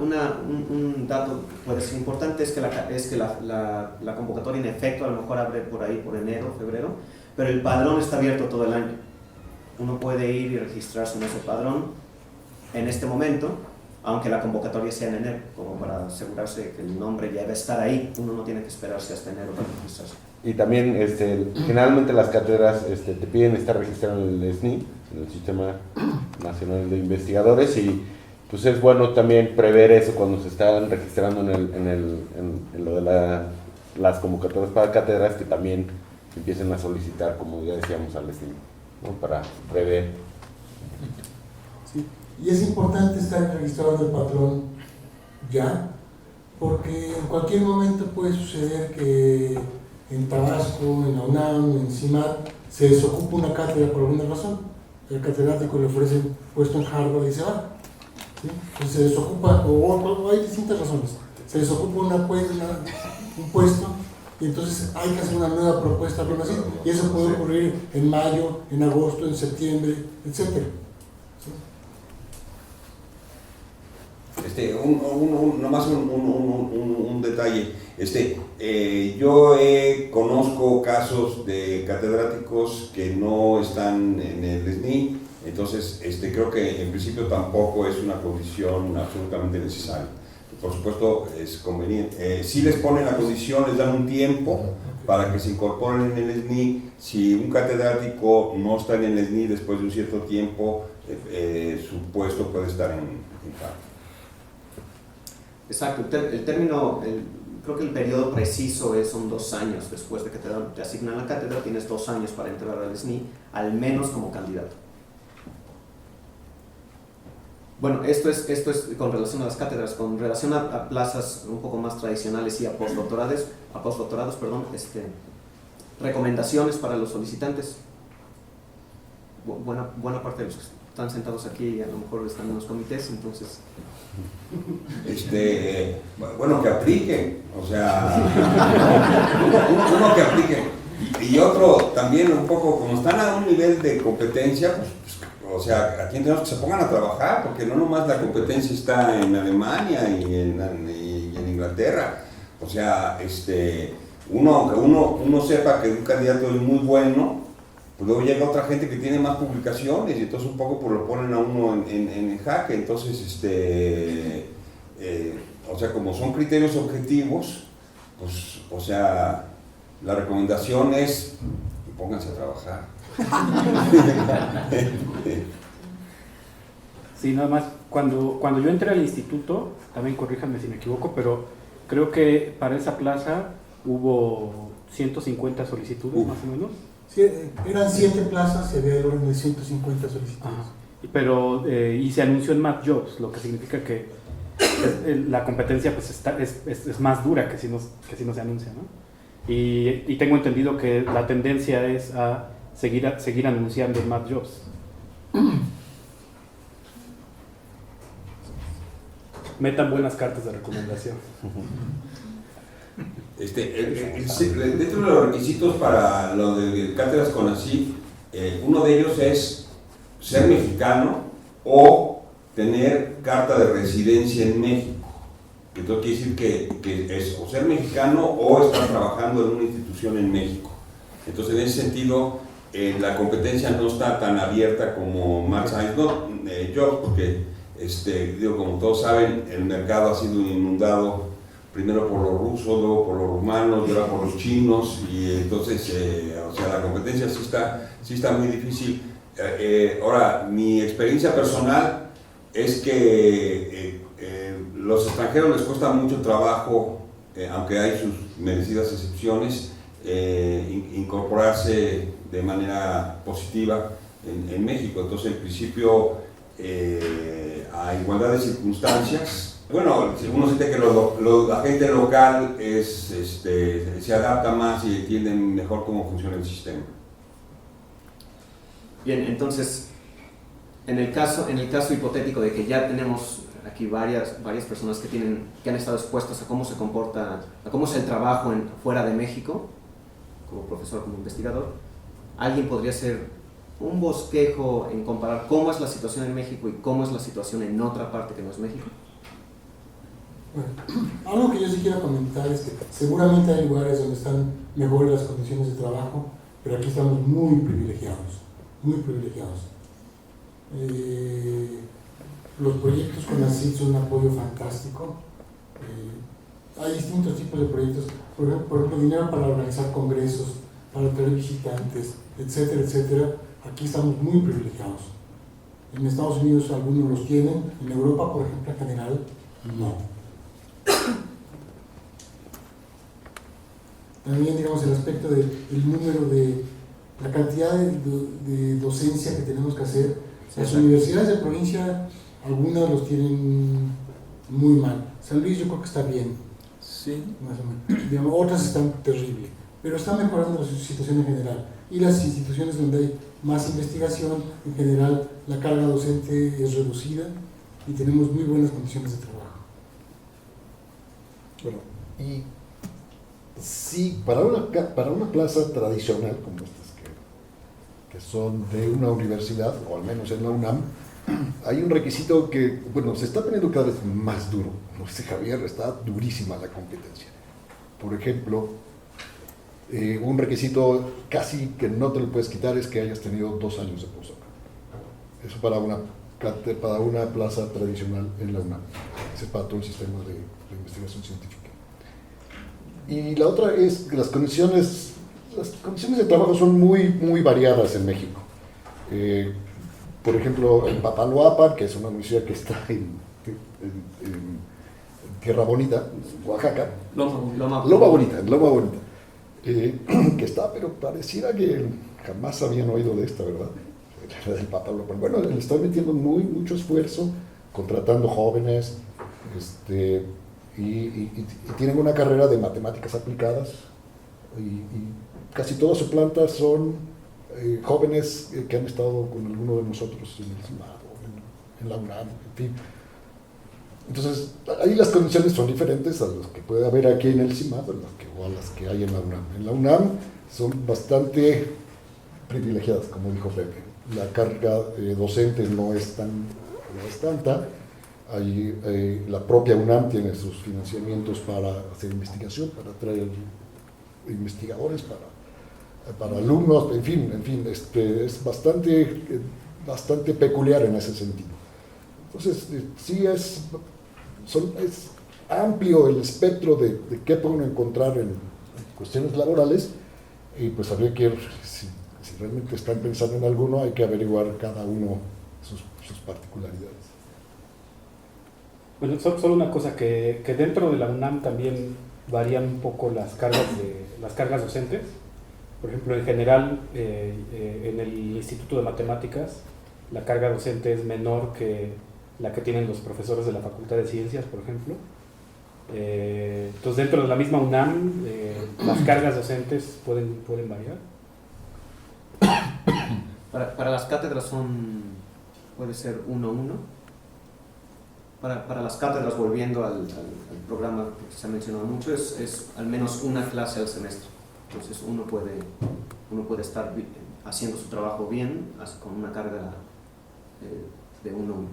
Un dato que puede ser importante es que la convocatoria en efecto a lo mejor abre por ahí por enero, febrero, pero el padrón está abierto todo el año. Uno puede ir y registrarse en ese padrón en este momento, aunque la convocatoria sea en enero, como para asegurarse que el nombre ya debe estar ahí. Uno no tiene que esperarse hasta enero para registrarse. Y también, generalmente las cátedras te piden estar registrado en el SNI, en el Sistema Nacional de Investigadores, y pues es bueno también prever eso cuando se están registrando en lo de las convocatorias para cátedras, que también empiecen a solicitar, como ya decíamos, al SNI, ¿no? Para prever. Sí. Y es importante estar registrado en el patrón ya, porque en cualquier momento puede suceder que en Tabasco, en la UNAM, en CIMAD, se desocupa una cátedra por alguna razón. El catedrático le ofrece un puesto en Harvard y se va. ¿Sí? Entonces se desocupa, o hay distintas razones. Se desocupa un puesto y entonces hay que hacer una nueva propuesta, y eso puede ocurrir en mayo, en agosto, en septiembre, etc. Nomás un detalle. Yo conozco casos de catedráticos que no están en el SNI, entonces creo que en principio tampoco es una condición absolutamente necesaria. Por supuesto es conveniente. Si les ponen la condición, les dan un tiempo para que se incorporen en el SNI. Si un catedrático no está en el SNI después de un cierto tiempo, su puesto puede estar en paro. Exacto, el término, creo que el periodo preciso son 2 años después de que te asignan la cátedra, tienes 2 años para entrar al SNI, al menos como candidato. Bueno, esto es con relación a las cátedras. Con relación a plazas un poco más tradicionales y a postdoctorados, recomendaciones para los solicitantes. Buena parte de los que están sentados aquí a lo mejor están en los comités, entonces... Bueno, que apliquen, o sea, uno que aplique, y otro también un poco, como están a un nivel de competencia, pues, o sea, aquí tenemos que se pongan a trabajar, porque no nomás la competencia está en Alemania y en Inglaterra, o sea, aunque uno sepa que un candidato es muy bueno, pues luego llega otra gente que tiene más publicaciones y entonces un poco pues lo ponen a uno en jaque. Entonces, o sea, como son criterios objetivos, pues, o sea, la recomendación es pónganse a trabajar. Sí, nada más, cuando yo entré al instituto, también corríjanme si me equivoco, pero creo que para esa plaza hubo 150 solicitudes más o menos. Sí, eran 7 plazas y había el orden de 150 solicitudes. Ajá. Pero, y se anunció en MapJobs, lo que significa que la competencia pues es más dura que si no se anuncia, ¿no? Y tengo entendido que la tendencia es a seguir anunciando en MapJobs. Metan buenas cartas de recomendación. Dentro de los requisitos para lo de cátedras CONACYT, uno de ellos es ser mexicano o tener carta de residencia en México. Entonces quiere decir que es o ser mexicano o estar trabajando en una institución en México. Entonces en ese sentido la competencia no está tan abierta como Math Science Jobs, porque como todos saben, el mercado ha sido inundado primero por los rusos, luego por los rumanos, y ahora por los chinos, y entonces, o sea, la competencia sí está muy difícil. Ahora, mi experiencia personal es que los extranjeros les cuesta mucho trabajo, aunque hay sus merecidas excepciones, incorporarse de manera positiva en México. Entonces, en principio, a igualdad de circunstancias, bueno, uno siente que la gente local se adapta más y entiende mejor cómo funciona el sistema. Bien, entonces, en el caso hipotético de que ya tenemos aquí varias personas que han estado expuestas a cómo se comporta, a cómo es el trabajo fuera de México, como profesor, como investigador, alguien podría hacer un bosquejo en comparar cómo es la situación en México y cómo es la situación en otra parte que no es México. Bueno, algo que yo sí quiero comentar es que seguramente hay lugares donde están mejores las condiciones de trabajo, pero aquí estamos muy privilegiados, muy privilegiados. Los proyectos CONACYT son un apoyo fantástico. Hay distintos tipos de proyectos, por ejemplo, dinero para organizar congresos, para traer visitantes, etcétera, etcétera. Aquí estamos muy privilegiados. En Estados Unidos algunos los tienen, en Europa, por ejemplo, en general, no. También, digamos, el aspecto del número de la cantidad de docencia que tenemos que hacer. Las universidades de provincia, algunas los tienen muy mal. San Luis yo creo que está bien, sí, más o menos. Digamos, otras están terrible, pero está mejorando la situación en general. Y las instituciones donde hay más investigación, en general la carga docente es reducida y tenemos muy buenas condiciones de trabajo. Bueno, y sí, para una plaza tradicional como estas que son de una universidad, o al menos en la UNAM, hay un requisito que, bueno, se está poniendo cada vez más duro. Como dice Javier, está durísima la competencia. Por ejemplo, un requisito casi que no te lo puedes quitar es que hayas tenido 2 años de postdoctorado. Eso para una plaza tradicional en la UNAM. Ese es para todo el sistema de investigación científica. Y la otra es que las condiciones de trabajo son muy, muy variadas en México. Por ejemplo, en Papaloapan, que es una universidad que está Tierra Bonita, Oaxaca. Loma Bonita, que está, pero pareciera que jamás habían oído de esta, ¿verdad? Del Papa Loma. Bueno, le están metiendo mucho esfuerzo, contratando jóvenes, y tienen una carrera de matemáticas aplicadas, y casi toda su planta son jóvenes que han estado con alguno de nosotros en el CIMAD, en la UNAM, en fin. Entonces, ahí las condiciones son diferentes a las que puede haber aquí en el CIMAD o a las que hay en la UNAM. En la UNAM son bastante privilegiadas, como dijo Pepe. La carga docente no es tanta. La propia UNAM tiene sus financiamientos para hacer investigación, para traer investigadores, para alumnos, en fin, es bastante peculiar en ese sentido. Entonces, sí es amplio el espectro de qué pueden encontrar en cuestiones laborales, y pues habría que, si realmente están pensando en alguno, hay que averiguar cada uno sus particularidades. Bueno, solo una cosa, que dentro de la UNAM también varían un poco las cargas docentes. Por ejemplo, en general, en el Instituto de Matemáticas, la carga docente es menor que la que tienen los profesores de la Facultad de Ciencias, por ejemplo. Entonces, dentro de la misma UNAM, las cargas docentes pueden variar. Para las cátedras puede ser 1-1. Para las cátedras, volviendo al programa que se ha mencionado mucho, es al menos una clase al semestre. Entonces uno puede estar haciendo su trabajo bien, con una carga de 1-1.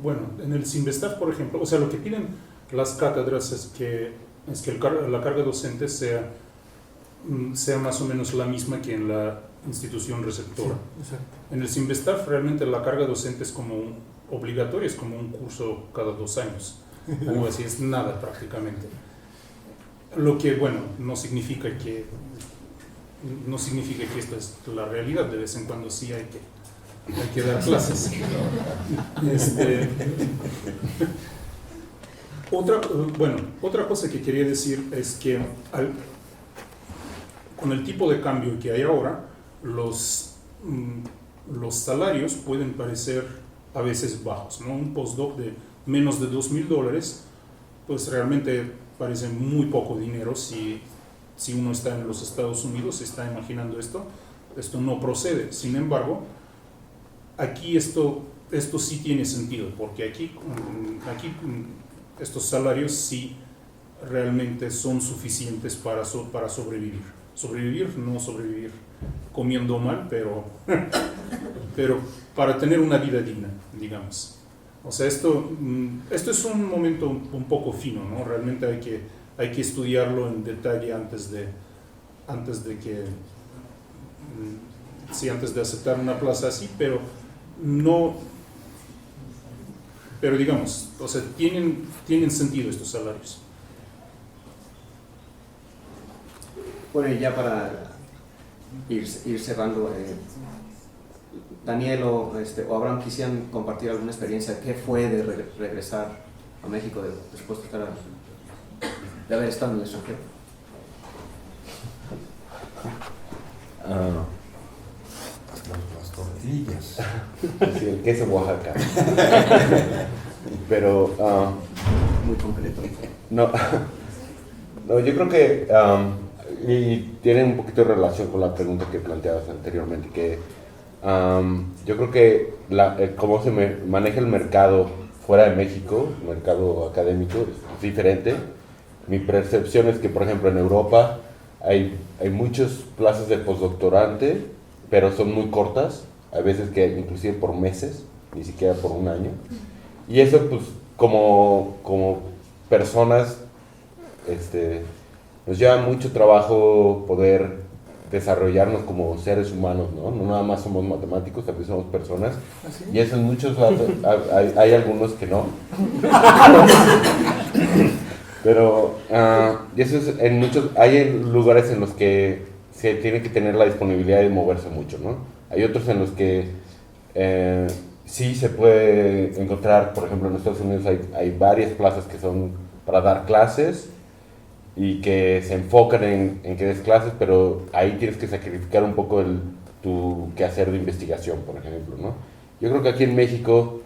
Bueno, en el CINVESTAF, por ejemplo, o sea, lo que piden las cátedras es que la carga docente sea más o menos la misma que en la institución receptora. Sí, exacto. En el CINVESTAF realmente la carga docente es como obligatoria, es como un curso cada 2 años, o así, es nada prácticamente. Lo que, bueno, no significa que esta es la realidad. De vez en cuando sí hay que dar clases. Otra cosa que quería decir es que con el tipo de cambio que hay ahora, los salarios pueden parecer a veces bajos, ¿no? Un postdoc de menos de $2,000, pues realmente parece muy poco dinero si uno está en los Estados Unidos, se está imaginando esto no procede. Sin embargo, aquí esto sí tiene sentido, porque aquí estos salarios sí realmente son suficientes para sobrevivir. No sobrevivir comiendo mal, pero para tener una vida digna, digamos. O sea, esto es un momento un poco fino, ¿no? Realmente hay que estudiarlo en detalle antes de aceptar una plaza así, pero digamos, o sea, tienen sentido estos salarios. Bueno, y ya para ir cerrando, Daniel o Abraham, quisieran compartir alguna experiencia. ¿Qué fue de regresar a México después de haber estado en el extranjero? Las tortillas. Sí, el queso Oaxaca. Pero Muy concreto. no, yo creo que y tiene un poquito de relación con la pregunta que planteabas anteriormente, que yo creo que cómo se maneja el mercado fuera de México, el mercado académico, es diferente. Mi percepción es que, por ejemplo, en Europa hay muchas plazas de postdoctorante, pero son muy cortas, a veces que inclusive por meses, ni siquiera por un año. Y eso, pues, como personas, nos lleva mucho trabajo poder desarrollarnos como seres humanos, ¿no? No nada más somos matemáticos, también somos personas. ¿Así? Y eso en muchos hay algunos que no. Pero y eso es hay lugares en los que se tiene que tener la disponibilidad de moverse mucho, ¿no? Hay otros en los que sí se puede encontrar, por ejemplo, en Estados Unidos hay varias plazas que son para dar clases y que se enfocan en que des clases, pero ahí tienes que sacrificar un poco tu quehacer de investigación, por ejemplo, ¿no? Yo creo que aquí en México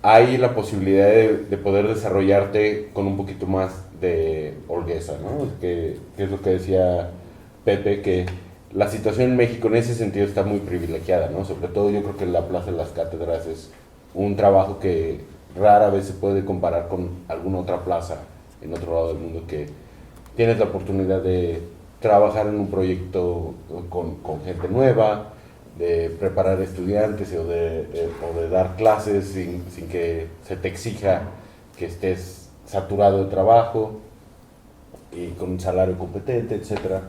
hay la posibilidad de poder desarrollarte con un poquito más de holgueza, ¿no? Que es lo que decía Pepe, que la situación en México en ese sentido está muy privilegiada, ¿no? Sobre todo yo creo que la Plaza de las Cátedras es un trabajo que rara vez se puede comparar con alguna otra plaza en otro lado del mundo, que tienes la oportunidad de trabajar en un proyecto con gente nueva, de preparar estudiantes o de dar clases sin que se te exija que estés saturado de trabajo y con un salario competente, etc.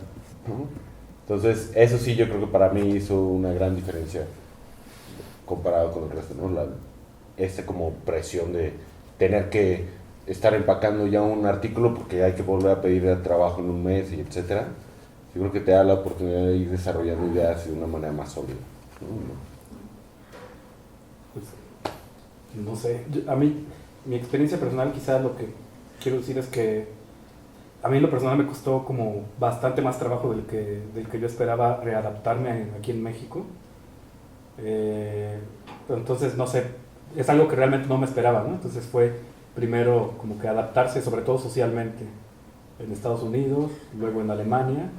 Entonces, eso sí yo creo que para mí hizo una gran diferencia comparado con el resto, ¿no? Como presión de tener que estar empacando ya un artículo porque hay que volver a pedir el trabajo en un mes y etcétera. Yo creo que te da la oportunidad de ir desarrollando ideas de una manera más sólida. Pues, no sé, a mí, mi experiencia personal, quizás lo que quiero decir es que a mí en lo personal me costó como bastante más trabajo del que yo esperaba readaptarme aquí en México. Entonces, no sé, es algo que realmente no me esperaba, ¿no? Entonces fue primero como que adaptarse, sobre todo socialmente, en Estados Unidos, luego en Alemania,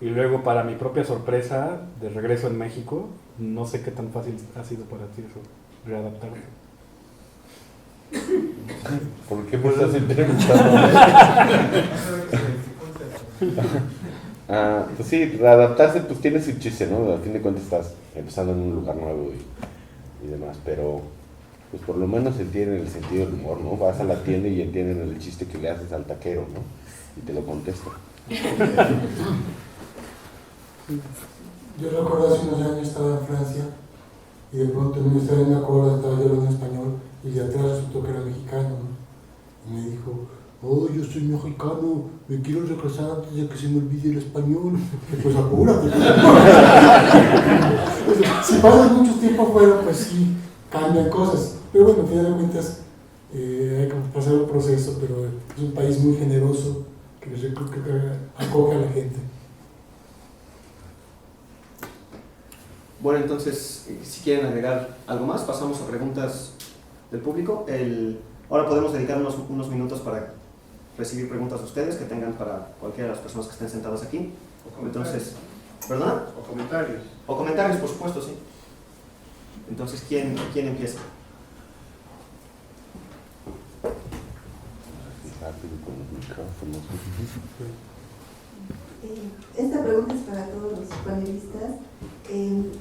y luego, para mi propia sorpresa, de regreso en México. No sé qué tan fácil ha sido para ti eso, readaptarte. ¿Por qué me estás entrevistando? Pues sí, readaptarse pues tiene su chiste, ¿no? A fin de cuentas estás empezando en un lugar nuevo y demás, pero pues por lo menos entienden el sentido del humor, ¿no? Vas a la tienda y entienden el chiste que le haces al taquero, ¿no? Y te lo contesta. Yo recuerdo hace unos años estaba en Francia y de pronto en un estadio me acuerdo, estaba yo hablando español y de atrás resultó que era mexicano, ¿no? Y me dijo: oh, yo soy mexicano, me quiero regresar antes de que se me olvide el español. Y pues apúrate. Si pasas mucho tiempo afuera, pues sí, cambian cosas. Pero bueno, al final de cuentas, hay que pasar el proceso, pero es un país muy generoso que acoge a la gente. Bueno, entonces, si quieren agregar algo más, pasamos a preguntas del público. Ahora podemos dedicar unos minutos para recibir preguntas de ustedes que tengan para cualquiera de las personas que estén sentadas aquí. Entonces, ¿verdad? O comentarios. O comentarios, por supuesto, sí. Entonces, ¿quién empieza? Esta pregunta es para todos los panelistas.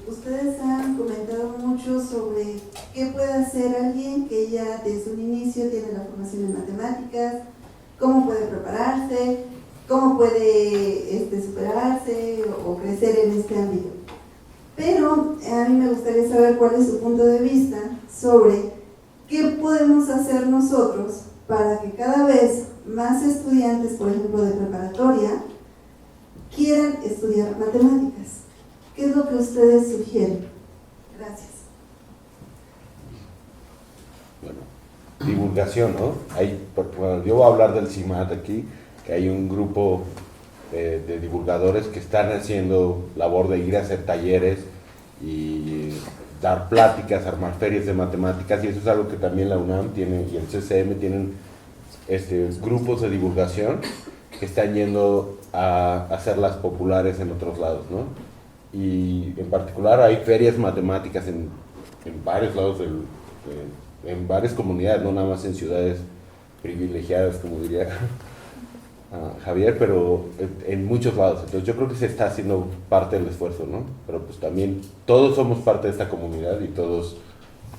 Ustedes han comentado mucho sobre qué puede hacer alguien que ya desde un inicio tiene la formación en matemáticas, cómo puede prepararse, cómo puede superarse o crecer en este ámbito. Pero a mí me gustaría saber cuál es su punto de vista sobre qué podemos hacer nosotros para que cada vez más estudiantes, por ejemplo, de preparatoria, quieran estudiar matemáticas. ¿Qué es lo que ustedes sugieren? Gracias. Bueno, divulgación, ¿no? Bueno, yo voy a hablar del CIMAT aquí, que hay un grupo de divulgadores que están haciendo labor de ir a hacer talleres y dar pláticas, armar ferias de matemáticas, y eso es algo que también la UNAM tiene y el CCM tienen grupos de divulgación que están yendo a hacerlas populares en otros lados, ¿no? Y en particular hay ferias matemáticas en varios lados, en varias comunidades, no nada más en ciudades privilegiadas, como diría Javier, pero en muchos lados. Entonces yo creo que se está haciendo parte del esfuerzo, ¿no? Pero pues también todos somos parte de esta comunidad y todos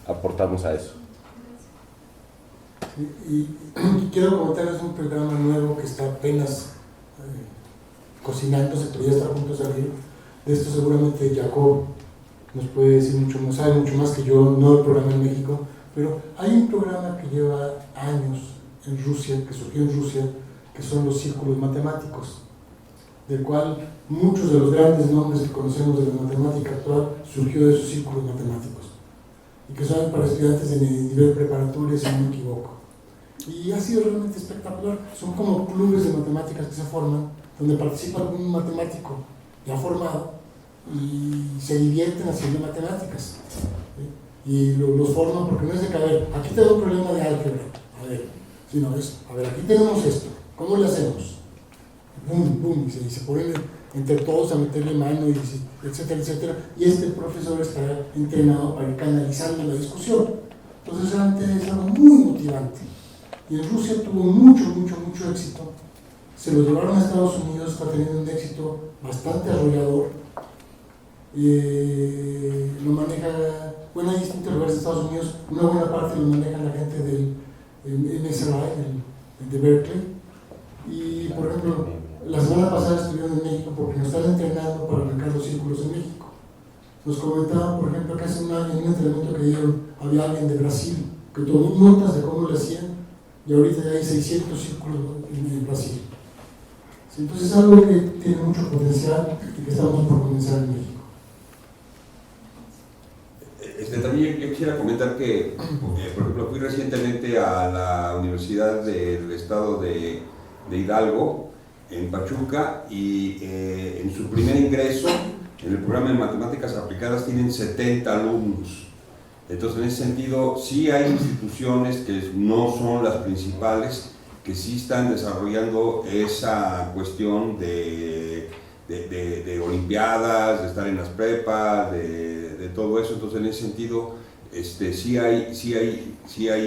aportamos a eso. Y quiero comentarles un programa nuevo que está apenas cocinándose, pero ya está a punto de salir. De esto seguramente Jacob nos puede decir mucho más, sabe mucho más que yo, no el programa en México, pero hay un programa que lleva años en Rusia, que surgió en Rusia, que son los círculos matemáticos, del cual muchos de los grandes nombres que conocemos de la matemática actual surgió de esos círculos matemáticos. y que son para estudiantes de nivel preparatorio, si no me equivoco. Y ha sido realmente espectacular. Son como clubes de matemáticas que se forman, donde participa algún matemático ya formado y se divierten haciendo matemáticas. ¿Sí? Y los forman porque no es de que, a ver, aquí tengo un problema de álgebra, a ver, sino es, a ver, aquí tenemos esto, ¿cómo le hacemos? Boom, boom, y se ponen entre todos a meterle mano, y etcétera, etcétera, y este profesor está entrenado para ir canalizando la discusión. Entonces realmente es algo muy motivante. Y en Rusia tuvo mucho éxito. Se lo llevaron a Estados Unidos, está teniendo un éxito bastante arrollador. Lo maneja, bueno, hay distintos lugares de Estados Unidos, una buena parte lo maneja la gente del MSRI, el de Berkeley. Y por ejemplo, la semana pasada estuvieron en México porque nos están entrenando para arrancar los círculos en México. Nos comentaban, por ejemplo, que hace un año en un entrenamiento que dieron, había alguien de Brasil que tomó notas de cómo lo hacían, y ahorita ya hay 600 círculos en Brasil. Entonces es algo que tiene mucho potencial y que estamos por comenzar en México. También yo quisiera comentar que, por ejemplo, fui recientemente a la Universidad del Estado de Hidalgo, en Pachuca, y en su primer ingreso, en el programa de matemáticas aplicadas, tienen 70 alumnos. Entonces, en ese sentido, sí hay instituciones que no son las principales, que sí están desarrollando esa cuestión de olimpiadas, de estar en las prepas, de todo eso. Entonces, en ese sentido, sí hay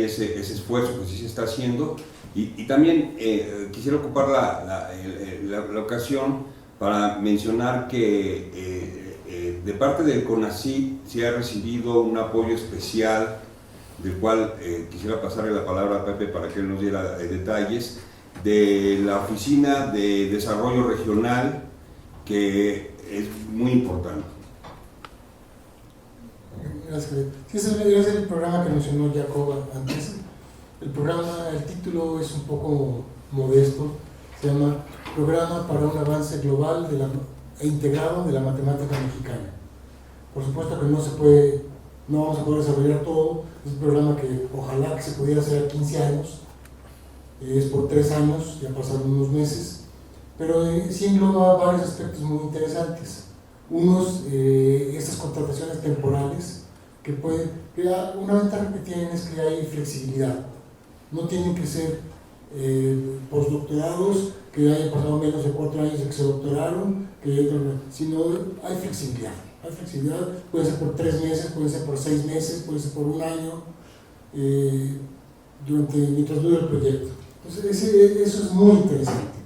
ese esfuerzo que sí se está haciendo. Y también quisiera ocupar la ocasión para mencionar que de parte del CONACYT se ha recibido un apoyo especial, del cual quisiera pasarle la palabra a Pepe para que él nos diera detalles, de la Oficina de Desarrollo Regional, que es muy importante. Gracias. Sí, ese es el programa que mencionó Jacob antes. El título es un poco modesto, se llama Programa para un avance global e integrado de la matemática mexicana. Por supuesto que no vamos a poder desarrollar todo, es un programa que ojalá que se pudiera hacer a 15 años, es por 3 años, ya pasaron unos meses, pero sí engloba varios aspectos muy interesantes. Unos, estas contrataciones temporales, que una ventaja que tienen es que hay flexibilidad. No tienen que ser postdoctorados que hayan pasado menos de 4 años de que se doctoraron, sino hay flexibilidad. Hay flexibilidad, puede ser por 3 meses, puede ser por 6 meses, puede ser por 1 año, mientras dure el proyecto. Entonces, eso es muy interesante.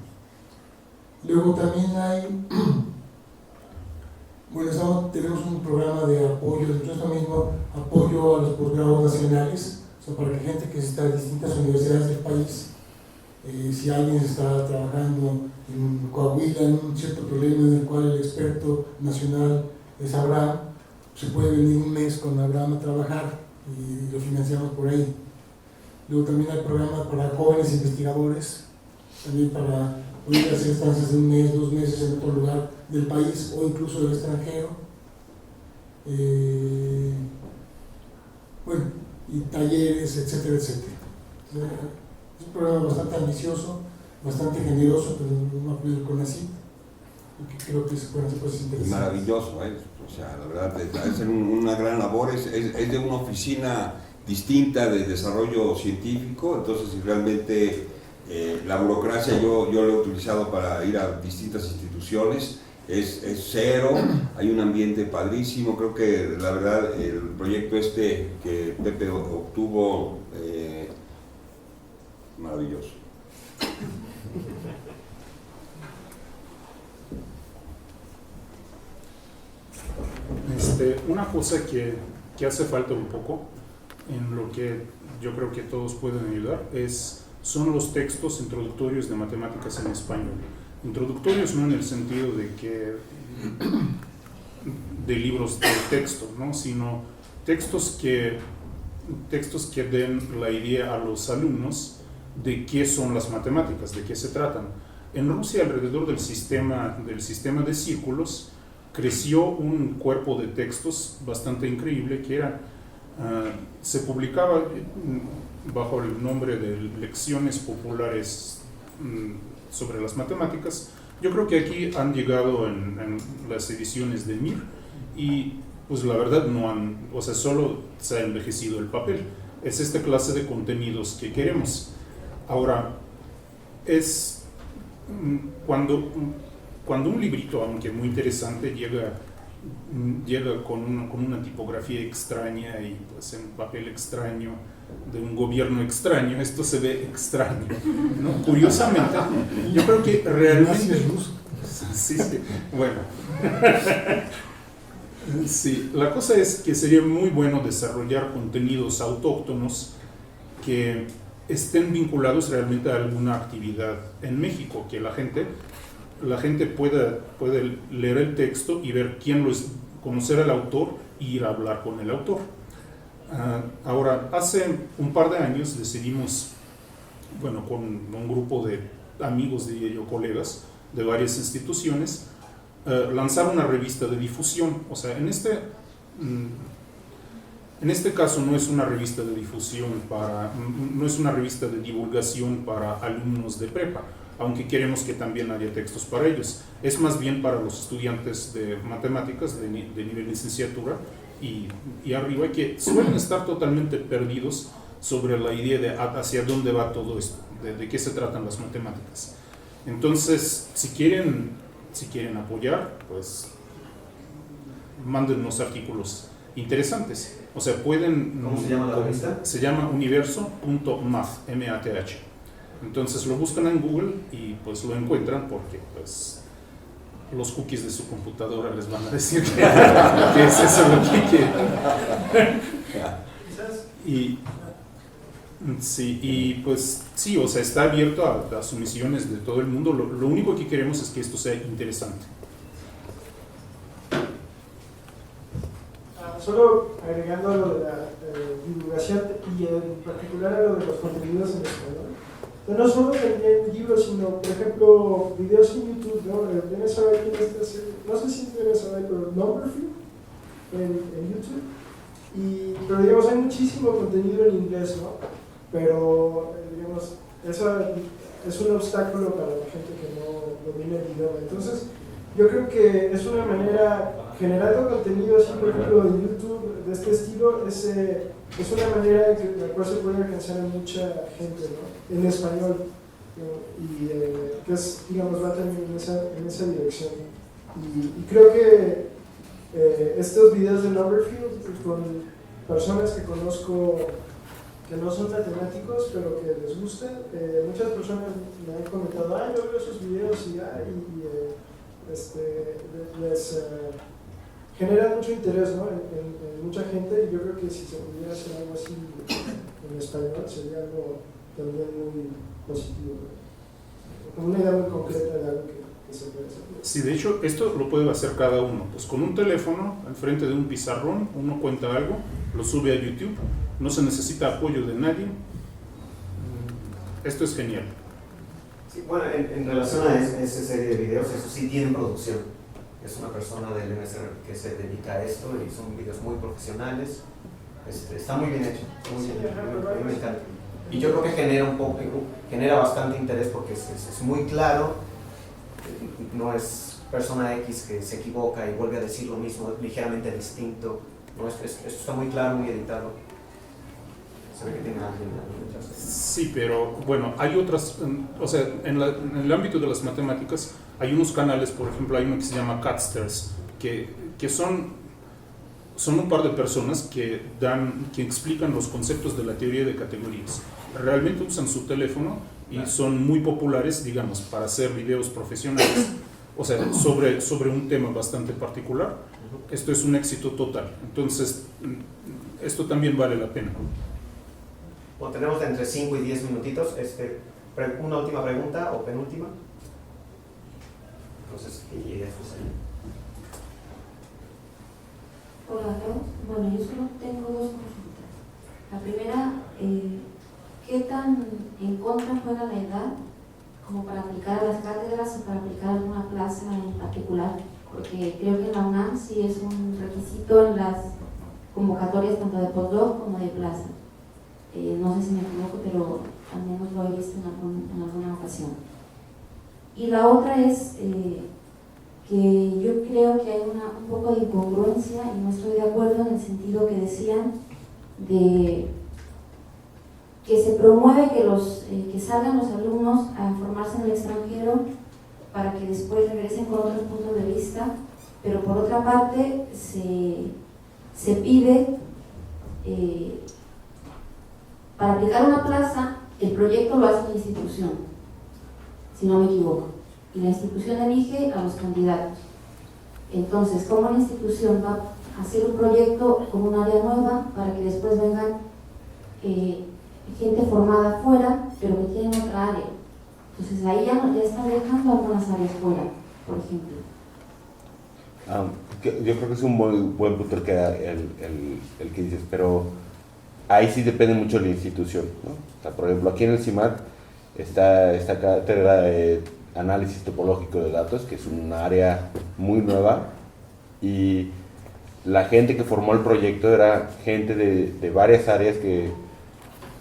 Luego también tenemos un programa de apoyo, dentro de esto mismo, apoyo a los posgrados nacionales, para que gente que está en distintas universidades del país, si alguien está trabajando en Coahuila en un cierto problema en el cual el experto nacional es Abraham, se puede venir un mes con Abraham a trabajar y lo financiamos por ahí. Luego también hay programas para jóvenes investigadores, también para poder hacer estancias de 1 mes, 2 meses en otro lugar del país o incluso del extranjero. Y talleres, etcétera, etcétera. Es un programa bastante ambicioso, bastante generoso, pero no apoyo del CONACYT, y que creo que se pueden hacer cosas interesantes. Maravilloso, o sea, la verdad, es una gran labor, es de una oficina distinta de desarrollo científico, entonces realmente la burocracia yo lo he utilizado para ir a distintas instituciones, es cero, hay un ambiente padrísimo. Creo que la verdad el proyecto que Pepe obtuvo, maravilloso. Una cosa que hace falta un poco, en lo que yo creo que todos pueden ayudar, son los textos introductorios de matemáticas en español. Introductorios no en el sentido de libros de texto, ¿no? Sino textos que den la idea a los alumnos de qué son las matemáticas, de qué se tratan. En Rusia, alrededor del sistema de círculos, creció un cuerpo de textos bastante increíble que era Se publicaba bajo el nombre de Lecciones Populares sobre las Matemáticas. Yo creo que aquí han llegado en las ediciones de MIR y pues la verdad no han, o sea, solo se ha envejecido el papel. Es esta clase de contenidos que queremos. Ahora, es cuando un librito, aunque muy interesante, llega con una tipografía extraña y pues en papel extraño, de un gobierno extraño, esto se ve extraño, ¿no? Curiosamente, yo creo que realmente... Sí, bueno. Sí, la cosa es que sería muy bueno desarrollar contenidos autóctonos que estén vinculados realmente a alguna actividad en México, que la gente pueda leer el texto y ver quién lo es, conocer al autor y ir a hablar con el autor. Ahora, hace un par de años decidimos, bueno, con un grupo de amigos, diría yo, colegas de varias instituciones, lanzar una revista de difusión. O sea, en este caso no es una revista de difusión no es una revista de divulgación para alumnos de prepa, aunque queremos que también haya textos para ellos. Es más bien para los estudiantes de matemáticas de nivel licenciatura y arriba, que suelen estar totalmente perdidos sobre la idea de hacia dónde va todo esto, de qué se tratan las matemáticas. Entonces, si quieren apoyar, pues mándennos artículos interesantes. O sea, pueden... ¿Cómo se llama la revista? Se llama universo.math, M-A-T-H. Entonces lo buscan en Google y pues lo encuentran, porque pues los cookies de su computadora les van a decir que es eso lo que quieren. Y pues sí, o sea, está abierto a sumisiones de todo el mundo. Lo único que queremos es que esto sea interesante. Solo agregando a lo de la divulgación y en particular a lo de los contenidos en español. No solo también libros, sino, por ejemplo, videos en YouTube, ¿no? Deben saber quién es este, no sé si deben saber, pero Numberfield en YouTube. Pero digamos, hay muchísimo contenido en inglés, ¿no? Pero, digamos, eso es un obstáculo para la gente que no domina el idioma. Entonces, yo creo que es una manera, generando contenido así, por ejemplo, en YouTube de este estilo, es una manera en la cual se puede alcanzar a mucha gente, ¿no? En español, ¿no? Y que es, digamos, va también en esa dirección. Y creo que estos videos de Numberfield, con personas que conozco que no son matemáticos, pero que les gustan, muchas personas me han comentado, yo veo esos videos y les genera mucho interés, ¿no? en mucha gente, y yo creo que si se pudiera hacer algo así en español sería algo también muy positivo, ¿no? Como una idea muy concreta de algo que se puede hacer. Sí, de hecho, esto lo puede hacer cada uno. Pues con un teléfono, al frente de un pizarrón, uno cuenta algo, lo sube a YouTube, no se necesita apoyo de nadie. Esto es genial. Sí, bueno, en relación a esa serie de videos, eso sí tienen producción. Es una persona del MSR que se dedica a esto y son videos muy profesionales. Está muy bien hecho, muy bien hecho. A mí me encanta. Y yo creo que genera bastante interés porque es muy claro, no es persona X que se equivoca y vuelve a decir lo mismo, ligeramente distinto. No, esto está muy claro, muy editado. Se ve que tiene alguien. Sí, pero bueno, hay otras, o sea, en el ámbito de las matemáticas hay unos canales, por ejemplo, hay uno que se llama Catsters, que son un par de personas que explican los conceptos de la teoría de categorías. Realmente usan su teléfono y son muy populares, digamos, para hacer videos profesionales, o sea, sobre un tema bastante particular. Esto es un éxito total. Entonces, esto también vale la pena. Bueno, tenemos entre 5 y 10 minutitos. Una última pregunta o penúltima. Entonces, y después ahí. Hola, bueno, yo solo tengo dos consultas. La primera, ¿qué tan en contra juega la edad como para aplicar a las cátedras o para aplicar a alguna plaza en particular? Porque creo que en la UNAM sí es un requisito en las convocatorias tanto de postdoc como de plaza. No sé si me equivoco, pero al menos lo he visto en alguna ocasión. Y la otra es que yo creo que hay un poco de incongruencia y no estoy de acuerdo en el sentido que decían de que se promueve que salgan los alumnos a formarse en el extranjero para que después regresen con otros puntos de vista, pero por otra parte se pide para aplicar una plaza, el proyecto lo hace la institución, si no me equivoco, y la institución elige a los candidatos. Entonces, ¿cómo la institución va a hacer un proyecto con un área nueva para que después vengan gente formada fuera, pero que tienen otra área? Entonces ahí ya están dejando algunas áreas fuera, por ejemplo. Yo creo que es un muy buen punto el que dices, pero ahí sí depende mucho de la institución, ¿no? O sea, por ejemplo, aquí en el CIMAD está esta cátedra de análisis topológico de datos, que es un área muy nueva, y la gente que formó el proyecto era gente de varias áreas que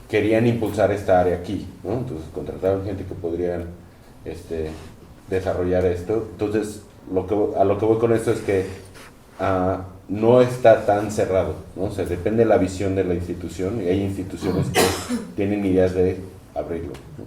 querían impulsar esta área aquí, ¿no? Entonces contrataron gente que podrían desarrollar esto. Entonces a lo que voy con esto es que no está tan cerrado, ¿no? O sea, depende de la visión de la institución, y hay instituciones que tienen ideas de abrirlo, ¿no?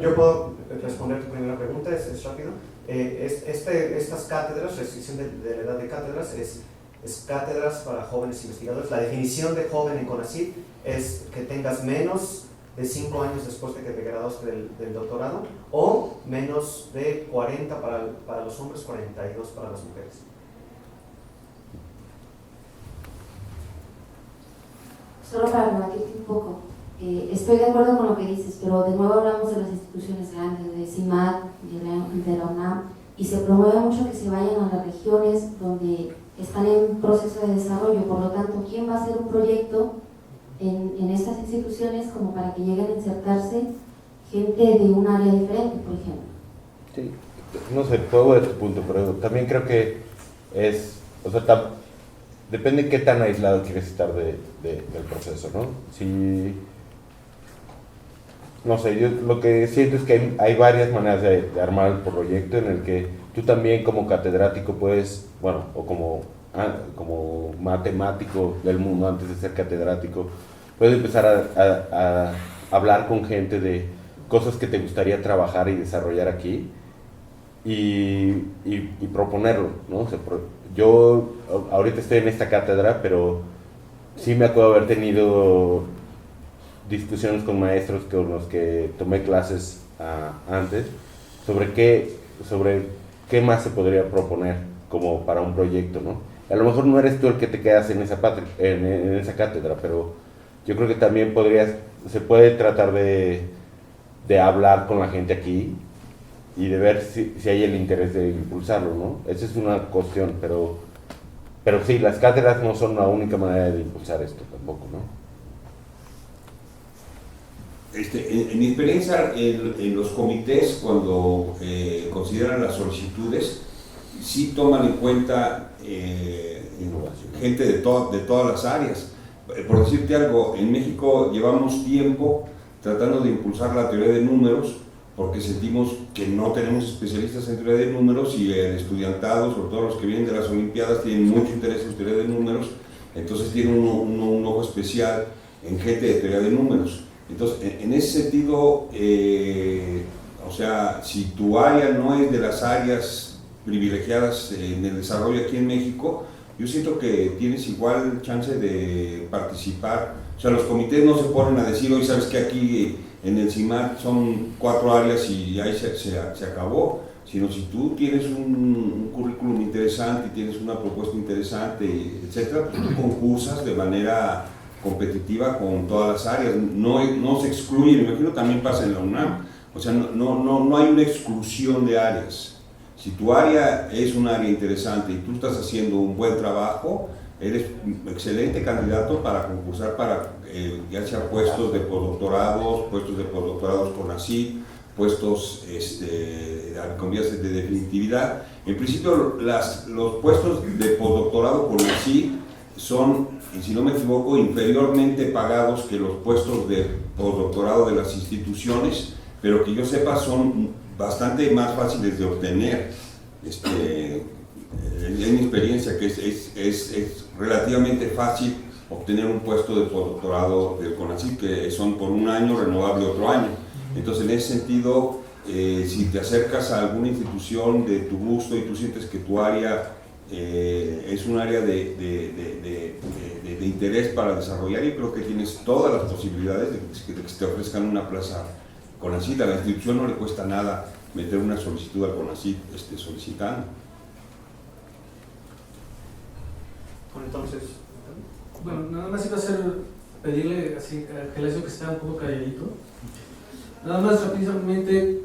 Yo puedo responder tu primera pregunta, es rápido. Estas cátedras, restricción de la edad de cátedras, es cátedras para jóvenes investigadores. La definición de joven en CONACYT es que tengas menos de 5 años después de que te graduaste del doctorado, o menos de 40 para los hombres, 42 para las mujeres. Solo para rebatirte un poco, estoy de acuerdo con lo que dices, pero de nuevo hablamos de las instituciones grandes, de CIMAD, de la UNAM, y se promueve mucho que se vayan a las regiones donde están en proceso de desarrollo. Por lo tanto, ¿quién va a hacer un proyecto en estas instituciones como para que lleguen a insertarse gente de un área diferente, por ejemplo? Sí, no sé, puedo ver tu punto, pero también creo que depende de qué tan aislado quieres estar del proceso, ¿no? Si, no sé, yo lo que siento es que hay varias maneras de armar el proyecto en el que tú también como catedrático puedes, bueno, o como matemático del mundo antes de ser catedrático, puedes empezar a hablar con gente de cosas que te gustaría trabajar y desarrollar aquí y proponerlo, ¿no? O sea, yo ahorita estoy en esta cátedra, pero sí me acuerdo haber tenido discusiones con maestros con los que tomé clases antes sobre qué más se podría proponer como para un proyecto, ¿no? A lo mejor no eres tú el que te quedas en esa cátedra, pero yo creo que también se puede tratar de hablar con la gente aquí y de ver si hay el interés de impulsarlo, ¿no? Esa es una cuestión, pero sí, las cátedras no son la única manera de impulsar esto tampoco, ¿no? En mi experiencia, en los comités, cuando consideran las solicitudes, sí toman en cuenta gente de todas las áreas. Por decirte algo, en México llevamos tiempo tratando de impulsar la teoría de números, porque sentimos que no tenemos especialistas en teoría de números, y el estudiantado, sobre todo los que vienen de las Olimpiadas, tienen mucho interés en teoría de números, entonces tienen un ojo especial en gente de teoría de números. Entonces, en ese sentido, o sea, si tu área no es de las áreas privilegiadas en el desarrollo aquí en México, yo siento que tienes igual chance de participar. O sea, los comités no se ponen a decir, hoy sabes que aquí en el CIMAD son 4 áreas y ahí se acabó, sino si tú tienes un currículum interesante y tienes una propuesta interesante, etcétera, pues tú concursas de manera competitiva con todas las áreas, no se excluye. Me imagino también pasa en la UNAM, o sea, no hay una exclusión de áreas. Si tu área es un área interesante y tú estás haciendo un buen trabajo, eres excelente candidato para concursar para ya sea puestos de postdoctorados con CONACYT, puestos con vías de definitividad. En principio, los puestos de postdoctorado con CONACYT son, y si no me equivoco, inferiormente pagados que los puestos de postdoctorado de las instituciones, pero que yo sepa son bastante más fáciles de obtener. En mi experiencia, que es relativamente fácil obtener un puesto de postdoctorado del CONACYT, que son por un año, renovable otro año. Entonces, en ese sentido, si te acercas a alguna institución de tu gusto y tú sientes que tu área es un área de interés para desarrollar, y creo que tienes todas las posibilidades de que te ofrezcan una plaza CONACYT. A la institución no le cuesta nada meter una solicitud al CONACYT solicitando. Entonces, bueno, nada más iba a ser pedirle así que le digo que esté un poco calladito. Nada más rápidamente,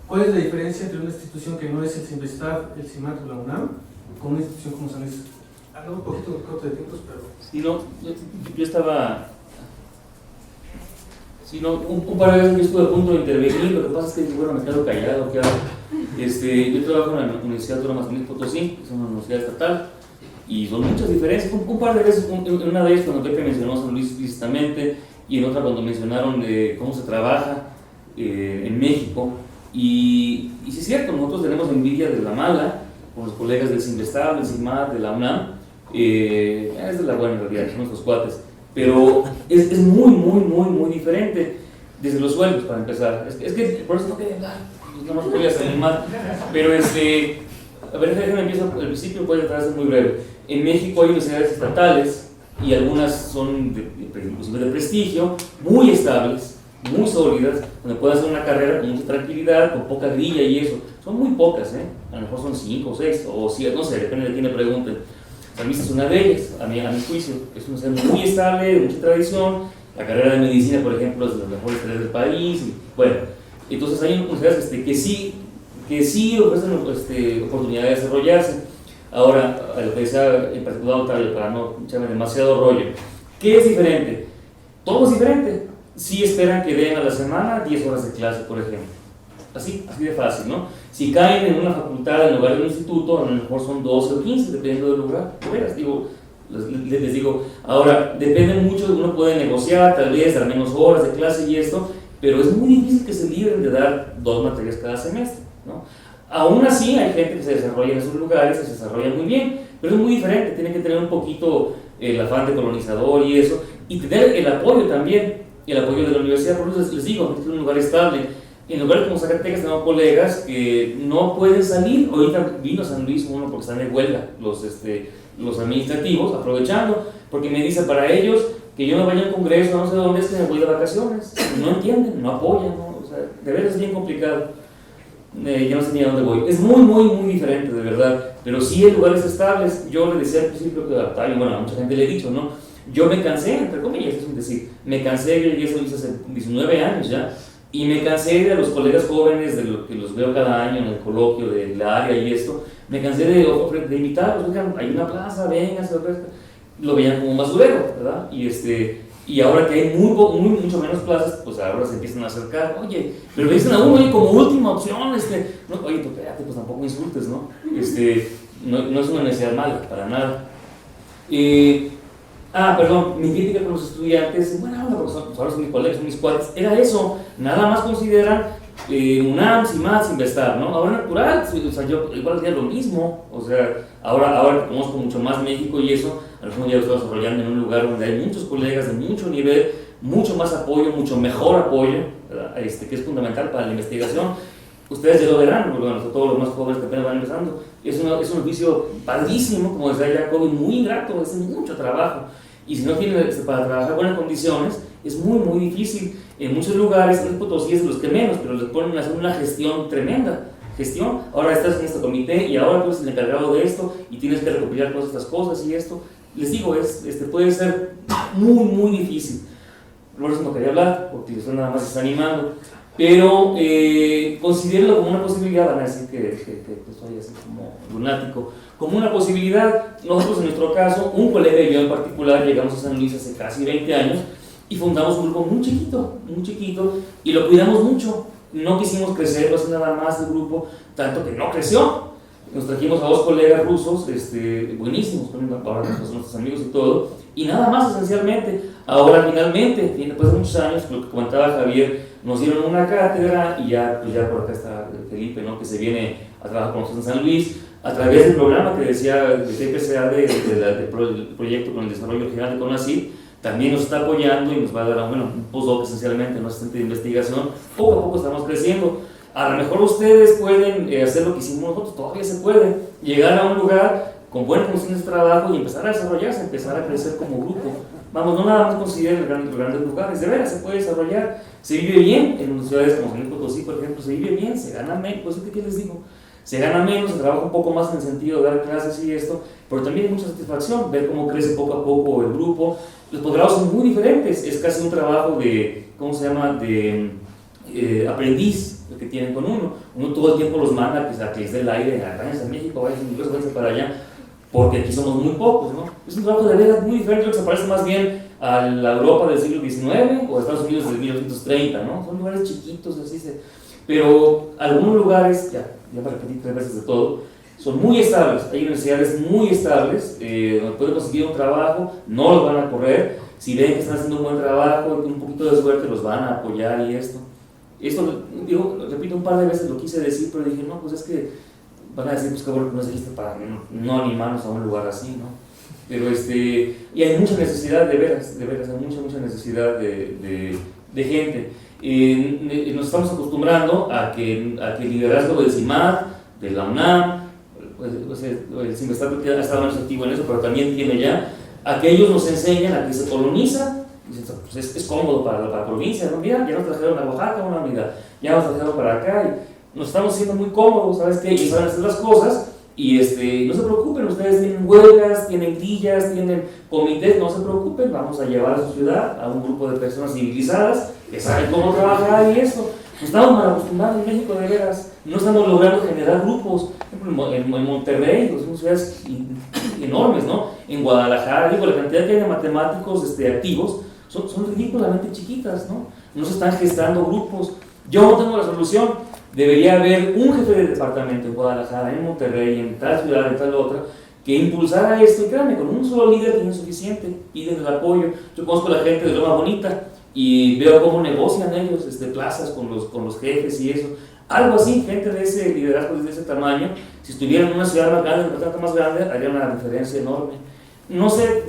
¿cuál es la diferencia entre una institución que no es el CIMBESTAB, el CIMAT o la UNAM, con una institución como San Luis? Hablaba un poquito corto de tiempos, pero... Sí, no, yo estaba... Sí, no, un par de veces yo estuve a punto de intervenir, lo que pasa es que, bueno, me quedo callado, ¿qué hago? Yo trabajo en la Universidad Autónoma de San Luis Potosí, que es una universidad estatal, y son muchas diferencias. Un par de veces, una de ellas cuando Pepe mencionó San Luis explícitamente, y en otra cuando mencionaron de cómo se trabaja en México. Y sí es cierto, nosotros tenemos envidia de la mala, con los colegas del CIMBESTAB, del CIMAT, de la UNAM, es de la buena en realidad, son nuestros cuates, pero es muy diferente, desde los sueldos para empezar. Es que por eso no quería hablar, no más voy a salir mal, pero a ver, déjenme empiezo al principio, puede tratar de ser muy breve. En México hay universidades estatales, y algunas son inclusive de prestigio, muy estables, muy sólidas, donde puedes hacer una carrera con mucha tranquilidad, con poca grilla y eso. Son muy pocas, a lo mejor son 5 o 6, o 7, no sé, depende de quién le pregunten. San Luis es una de ellas, a mi juicio. Es una universidad muy estable, de mucha tradición. La carrera de medicina, por ejemplo, es de las mejores carreras del país. Y, bueno, entonces hay universidades que sí ofrecen oportunidad de desarrollarse. Ahora, lo que decía en particular, para no echarme demasiado rollo, ¿qué es diferente? Todo es diferente. Sí esperan que den a la semana 10 horas de clase, por ejemplo. Así de fácil, ¿no? Si caen en una facultad en lugar de un instituto, a lo mejor son 12 o 15, dependiendo del lugar. Les digo, ahora, depende mucho, uno puede negociar, tal vez dar menos horas de clase y esto, pero es muy difícil que se libren de dar 2 materias cada semestre, ¿no? Aún así, hay gente que se desarrolla en esos lugares, que se desarrolla muy bien, pero es muy diferente, tienen que tener un poquito el afán de colonizador y eso, y tener el apoyo también, el apoyo de la universidad. Por eso les digo, es un lugar estable. En lugares como Zacatecas tenemos colegas que no pueden salir. Ahorita vino San Luis uno porque están de huelga los administrativos, aprovechando, porque me dice para ellos que yo me vaya a un congreso, no sé dónde es, que me voy de vacaciones. No entienden, no apoyan, ¿no? O sea, de verdad es bien complicado. Ya no sé ni a dónde voy. Es muy diferente, de verdad. Pero sí hay lugares estables. Yo le decía al principio que Octavio, bueno, a mucha gente le he dicho, ¿no? Yo me cansé, entre comillas, es decir, me cansé, yo llegué a San Luis hace 19 años ya, y me cansé de los colegas jóvenes, de lo que los veo cada año en el coloquio del área y esto, me cansé de invitarlos, oigan, hay una plaza, vengan, lo veían como un basurero, ¿verdad? Y ahora que hay mucho menos plazas, pues ahora se empiezan a acercar, oye, pero me dicen a uno, oye, como última opción, no, oye, tú espérate, pues tampoco insultes, ¿no? No es una necesidad mala, para nada. Perdón, mi crítica con los estudiantes, bueno, ahora son mis colegas, son mis cuates, era eso, nada más consideran UNAM, CIMAT, CIMBESTAB, ¿no? Ahora natural, o sea, yo igual haría lo mismo, o sea, ahora que conozco mucho más México y eso, al final ya lo estoy desarrollando en un lugar donde hay muchos colegas de mucho nivel, mucho más apoyo, mucho mejor apoyo, que es fundamental para la investigación. Ustedes ya lo verán, porque bueno, todos los más jóvenes que apenas van empezando, es un oficio padrísimo, como decía Jacobi, muy ingrato, es mucho trabajo. Y si no tienen para trabajar en buenas condiciones, es muy difícil. En muchos lugares, en Potosí es de los que menos, pero les ponen a hacer una gestión tremenda. Ahora estás en este comité y ahora tú eres el encargado de esto y tienes que recopilar todas estas cosas y esto. Les digo, puede ser muy difícil. Por eso no quería hablar, porque eso nada más está animando. Pero considérenlo como una posibilidad. Van a decir que soy así como lunático. Como una posibilidad. Nosotros en nuestro caso, un colega y yo en particular, llegamos a San Luis hace casi 20 años y fundamos un grupo muy chiquito, y lo cuidamos mucho. No quisimos crecer, no hacer nada más del grupo, tanto que no creció. nos trajimos a 2 colegas rusos, buenísimos, ahora son nuestros amigos y todo, y nada más esencialmente. Ahora finalmente, después de muchos años, lo que comentaba Javier, nos dieron una cátedra y ya, pues ya por acá está Felipe, ¿no? Que se viene a trabajar con nosotros en San Luis, a través del programa que decía de TPCA, del proyecto con el desarrollo regional de CONACYT, también nos está apoyando y nos va a dar un postdoc esencialmente, un asistente de investigación. Poco a poco estamos creciendo. A lo mejor ustedes pueden hacer lo que hicimos nosotros, todavía se puede, llegar a un lugar con buenas condiciones de trabajo y empezar a desarrollarse, empezar a crecer como grupo. Vamos, no nada más consideren los grandes lugares, de veras se puede desarrollar, se vive bien en ciudades como San Luis Potosí, por ejemplo, se vive bien, se gana menos, pues ¿qué les digo? Se gana menos, se trabaja un poco más en el sentido de dar clases y esto, pero también hay mucha satisfacción, ver cómo crece poco a poco el grupo. Los posgrados son muy diferentes, es casi un trabajo de, ¿cómo se llama?, de aprendiz, lo que tienen con uno. Uno todo el tiempo los manda a que les dé el aire, váyanse a México, váyanse a inglés, váyanse para allá, porque aquí somos muy pocos, ¿no? Es un trabajo de veras muy diferente, que se parece más bien a la Europa del siglo XIX o a Estados Unidos del 1930, ¿no? Son lugares chiquitos, así se... Pero algunos lugares, ya me repetí 3 veces de todo, son muy estables, hay universidades muy estables, donde pueden conseguir un trabajo, no los van a correr, si ven que están haciendo un buen trabajo, un poquito de suerte, los van a apoyar y esto. Esto, digo, repito un par de veces lo quise decir, pero dije, no, pues es que van a decir, pues qué bueno que no dijiste para no animarnos a un lugar así, ¿no? Pero y hay mucha necesidad, de veras, hay mucha necesidad de gente. Nos estamos acostumbrando a que el liderazgo del CIMAD, de la UNAM, el CIMESTAT ha estado más activo en eso, pero también tiene ya, a que ellos nos enseñan a que se coloniza, pues es cómodo para la provincia, ¿no? Mira, ya nos trajeron a Oaxaca una unidad, ya nos trajeron para acá, y nos estamos siendo muy cómodos, ¿sabes qué? Y saben hacer las cosas, y no se preocupen, ustedes tienen huelgas, tienen grillas, tienen comités, no se preocupen, vamos a llevar a su ciudad a un grupo de personas civilizadas que saben cómo trabajar y eso. Nos estamos mal acostumbrados en México, de veras, no estamos logrando generar grupos. Por ejemplo, en Monterrey, son ciudades enormes, ¿no? En Guadalajara, digo, la cantidad que hay de matemáticos activos son ridículamente chiquitas, ¿no? No se están gestando grupos. Yo no tengo la solución. Debería haber un jefe de departamento en Guadalajara, en Monterrey, en tal ciudad, en tal otra, que impulsara esto. Y créanme, con un solo líder tienen suficiente, piden el apoyo. Yo conozco a la gente de Loma Bonita y veo cómo negocian ellos plazas con los jefes y eso. Algo así, gente de ese liderazgo, de ese tamaño, si estuvieran en una ciudad más grande, en un departamento más grande, haría una diferencia enorme. No sé,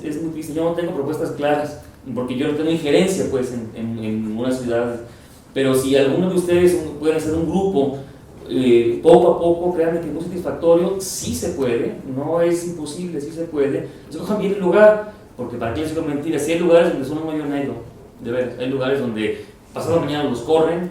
es muy triste, yo no tengo propuestas claras, porque yo no tengo injerencia pues, en una ciudad. Pero si alguno de ustedes pueden hacer un grupo, poco a poco, créanme que es muy satisfactorio, sí se puede, no es imposible, sí se puede. Escojan bien el lugar, porque para qué les digo mentiras, si hay lugares donde son un hoyo negro, de veras, hay lugares donde pasado mañana los corren,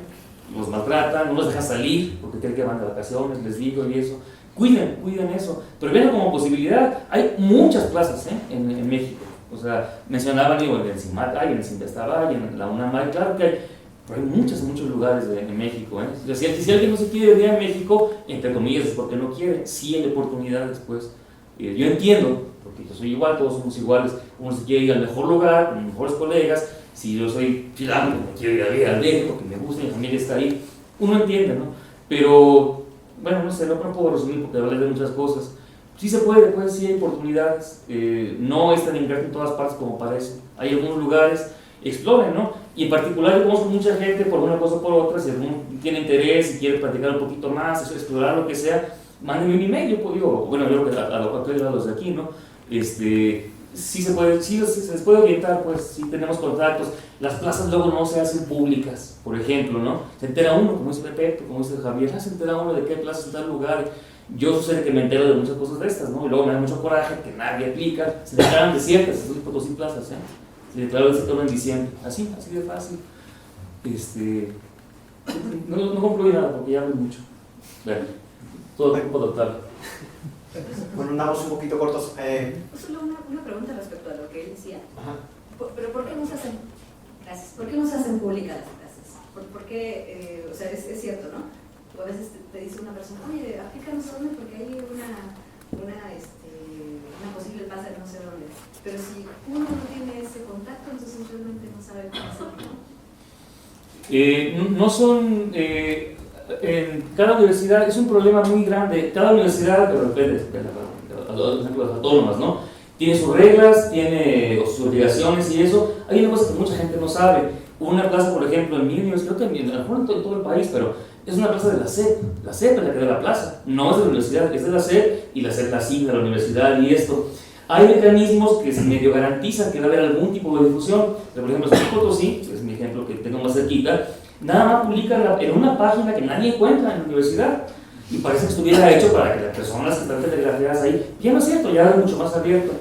los maltratan, no los dejan salir, porque creen que van de vacaciones, les digo y eso. Cuiden eso, pero vean como posibilidad. Hay muchas plazas en México, o sea, mencionaban en el CIMAT, en el CIMBESTAB, en la UNAM, claro que hay. Pero hay muchos lugares en México. Si alguien no se quiere venir a México, entre comillas, es porque no quiere. Sí hay oportunidades, pues. Yo entiendo, porque yo soy igual, todos somos iguales. Uno se quiere ir al mejor lugar, con mejores colegas. Si yo soy chilango, me quiero ir al DF, porque me gusta, mi familia está ahí. Uno entiende, ¿no? Pero, bueno, no sé, no puedo resumir porque hablar de muchas cosas. Sí se puede, pues sí hay oportunidades. No es tan ingrato en todas partes como parece. Hay algunos lugares, exploren, ¿no? Y en particular yo conozco mucha gente por una cosa o por otra, si alguno tiene interés y quiere platicar un poquito más, explorar lo que sea, mándenme un email, yo creo que a los de aquí, ¿no? Sí se puede, sí se les puede orientar, pues sí tenemos contactos. Las plazas luego no se hacen públicas, por ejemplo, ¿no? Se entera uno, como dice Pepe, como dice Javier, se entera uno de qué plazas en tal lugar. Yo sucede que me entero de muchas cosas de estas, ¿no? Y luego me da mucho coraje que nadie aplica, se declaran desiertas, San Luis Potosí plazas, Se declaró el sector en diciembre, así de fácil. No concluye nada porque ya hablo mucho. Bueno, todo el tiempo adoptable. Bueno, andamos un poquito cortos. Solo una pregunta respecto a lo que él decía. Ajá. ¿Pero por qué no se hacen, gracias, por qué no se hacen públicas las clases? ¿Por qué, o sea, es cierto, ¿no? O a veces te dice una persona, oye, aplícanos dónde porque hay una posible pasa de no sé dónde. Pero si uno no tiene ese contacto, entonces realmente no sabe cómo hacerlo. No son, en cada universidad es un problema muy grande. Cada universidad, pero depende de las autónomas, ¿no? Tiene sus reglas, tiene sus obligaciones y eso. Hay una cosa que mucha gente no sabe. Una plaza, por ejemplo, en mi universidad, creo que a lo mejor en todo el país, pero es una plaza de la SEP. La SEP es la que da la plaza, no es de la universidad, es de la SEP, y la SEP la asigna a la universidad y esto. Hay mecanismos que se medio garantizan que va a haber algún tipo de difusión. Por ejemplo, San Potosí, que es mi ejemplo que tengo más cerquita, nada más publica en una página que nadie encuentra en la universidad. Y parece que estuviera hecho para que las personas que están telegrafiadas ahí, ya no es cierto, ya es mucho más abierto.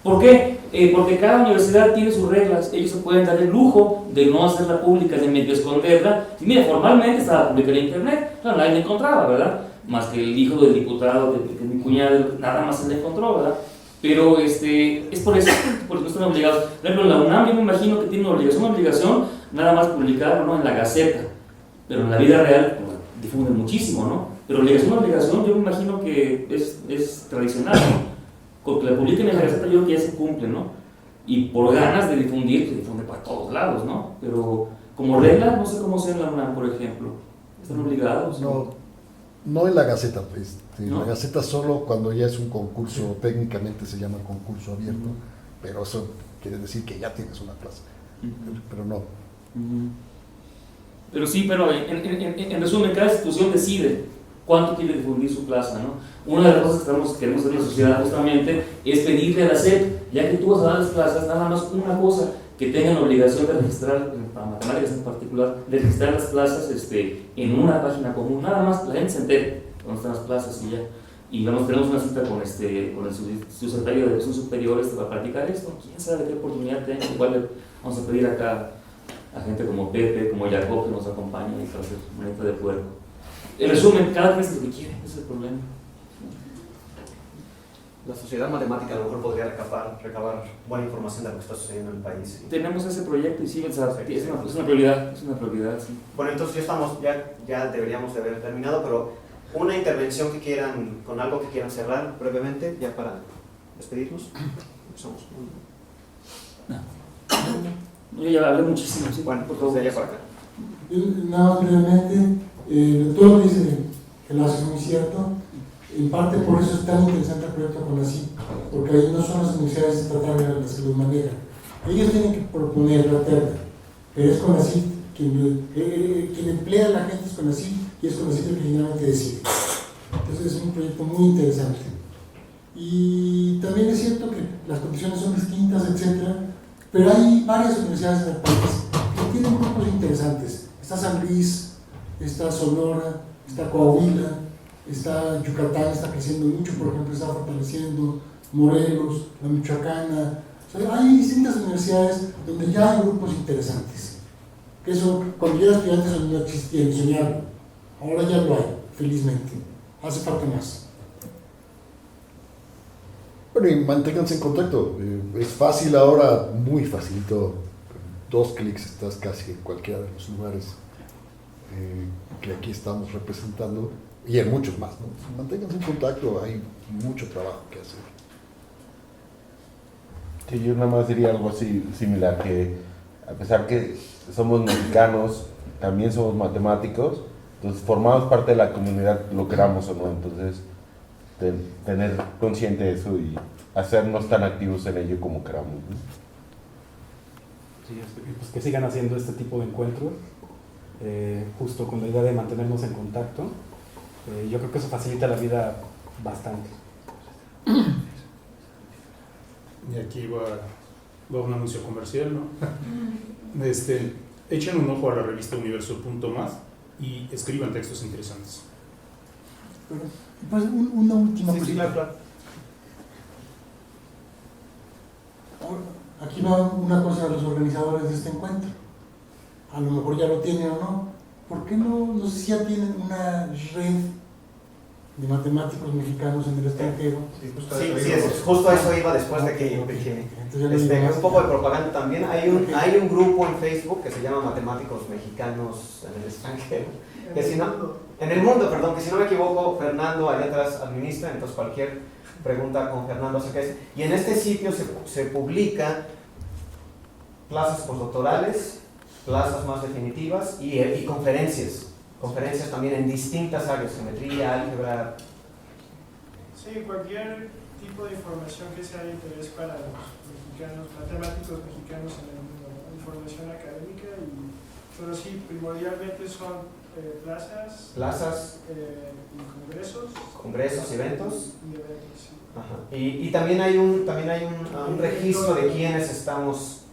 ¿Por qué? Porque cada universidad tiene sus reglas, ellos se pueden dar el lujo de no hacerla pública, de medio esconderla. Y mira, formalmente estaba publicada en internet, claro, nadie la encontraba, ¿verdad? Más que el hijo del diputado, que mi cuñado, nada más se la encontró, ¿verdad? Pero es por eso no están obligados. Por ejemplo, la UNAM yo me imagino que tiene una obligación nada más publicar, ¿no?, en la Gaceta, pero en la vida real bueno, difunden muchísimo, ¿no? Pero obligación yo me imagino que es tradicional, ¿no? Porque la publiquen en la Gaceta yo creo que ya se cumple, ¿no? Y por ganas de difundir, se difunde para todos lados, ¿no? Pero como regla, no sé cómo sea en la UNAM, por ejemplo. ¿Están obligados? No en la Gaceta, pues. ¿No? La Gaceta solo cuando ya es un concurso, técnicamente se llama concurso abierto, pero eso quiere decir que ya tienes una plaza. Pero no. Pero sí, pero en resumen, cada institución decide cuánto quiere difundir su plaza, ¿no? Una de las cosas que queremos hacer en la sociedad justamente es pedirle a la SEP, ya que tú vas a dar las plazas, nada más una cosa, que tengan obligación de registrar, para matemáticas en particular, de registrar las plazas en una página común, nada más, la gente se entere dónde están las plazas y ya. Y tenemos una cita con el subsecretario de Educación Superior para practicar esto. ¿Quién sabe qué oportunidad tenga? Igual le vamos a pedir acá a gente como Pepe, como Jacob, que nos acompañe y para hacer moneta de puerco. En resumen, cada vez lo que quiere, ese es el problema. La sociedad matemática a lo mejor podría recabar buena información de lo que está sucediendo en el país. Tenemos ese proyecto y sí, es una prioridad, sí. Bueno, entonces ya deberíamos de haber terminado, pero una intervención con algo que quieran cerrar brevemente, ya para despedirnos. Empezamos. Yo ya hablé muchísimo, sí. Bueno, pues de allá para acá. Nada más brevemente, todo lo que dice Gelasi es muy cierto. En parte por eso es tan interesante el proyecto CONACYT, porque ahí no son las universidades estatales las que los manejan. Ellos tienen que proponer la terna, pero es CONACYT quien emplea a la gente, es CONACYT, y es CONACYT el que finalmente decide. Entonces es un proyecto muy interesante. Y también es cierto que las condiciones son distintas, etc. Pero hay varias universidades en el país que tienen grupos interesantes. Está San Luis, está Sonora, está Coahuila, está Yucatán, está creciendo mucho, por ejemplo, está fortaleciendo, Morelos, la Michoacana. O sea, hay distintas universidades donde ya hay grupos interesantes. Que eso, cuando yo era estudiante, eso no existía ni soñaba. Ahora ya lo hay, felizmente. Hace falta más. Bueno, y manténganse en contacto. Es fácil ahora, muy facilito. 2 clics estás casi en cualquiera de los lugares que aquí estamos representando. Y en muchos más, ¿no? Manténganse en contacto, hay mucho trabajo que hacer. Sí, yo nada más diría algo así similar, que a pesar que somos mexicanos, también somos matemáticos, entonces formamos parte de la comunidad, lo queramos o no, entonces tener consciente eso y hacernos tan activos en ello como queramos, ¿no? Sí, pues que sigan haciendo este tipo de encuentros, justo con la idea de mantenernos en contacto. Yo creo que eso facilita la vida bastante. Y aquí va un anuncio comercial, ¿no? Echen un ojo a la revista Universo.más y escriban textos interesantes. Pues una última Sí, cosita. claro. Aquí va una cosa a los organizadores de este encuentro. A lo mejor ya lo tienen o no. ¿Por qué no sé si ya tienen una red de matemáticos mexicanos en el extranjero? Justo a eso iba después de que un poco de propaganda también. Hay un grupo en Facebook que se llama Matemáticos Mexicanos en el extranjero. Que si no, en el mundo, perdón, que si no me equivoco, Fernando allá atrás administra, entonces cualquier pregunta con Fernando acerca de eso. Y en este sitio se publica plazas postdoctorales, plazas más definitivas y conferencias. conferencias también en distintas áreas, geometría, álgebra. Sí, cualquier tipo de información que sea de interés para los mexicanos, matemáticos mexicanos en el mundo, ¿no? Información académica, pero sí, primordialmente son plazas y congresos, eventos. Y eventos, sí. Ajá. Y también hay un registro de quiénes estamos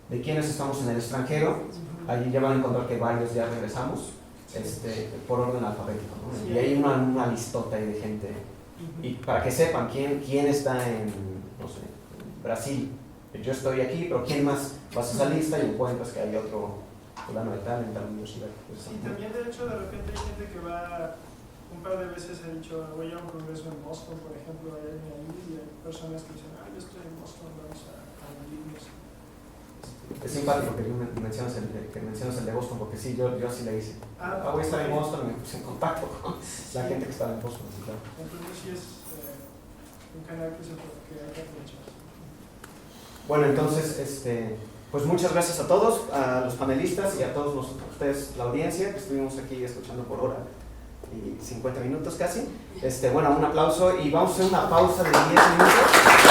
en el extranjero. Allí ya van a encontrar que varios ya regresamos, por orden alfabético, ¿no? Y hay una listota ahí de gente. Y para que sepan quién está en, no sé, en Brasil. Yo estoy aquí, pero ¿quién más? Vas a esa lista y encuentras que hay otro fulano de tal en tal universidad. Sí, también de hecho de repente hay gente que va, un par de veces he dicho, voy a un congreso en Boston, por ejemplo, hay alguien ahí y hay personas que dicen, yo estoy en Boston, vamos a unirnos. Es simpático que mencionas el de Boston, porque sí, yo sí le hice. Voy a estar en Boston, me puse en contacto con la gente que estaba en Boston. Sí, claro. Entonces sí es un canal que hay que aprovechar. Bueno, entonces, pues muchas gracias a todos, a los panelistas y a todos ustedes, la audiencia, que estuvimos aquí escuchando por hora y 50 minutos casi. Bueno, un aplauso y vamos a hacer una pausa de 10 minutos.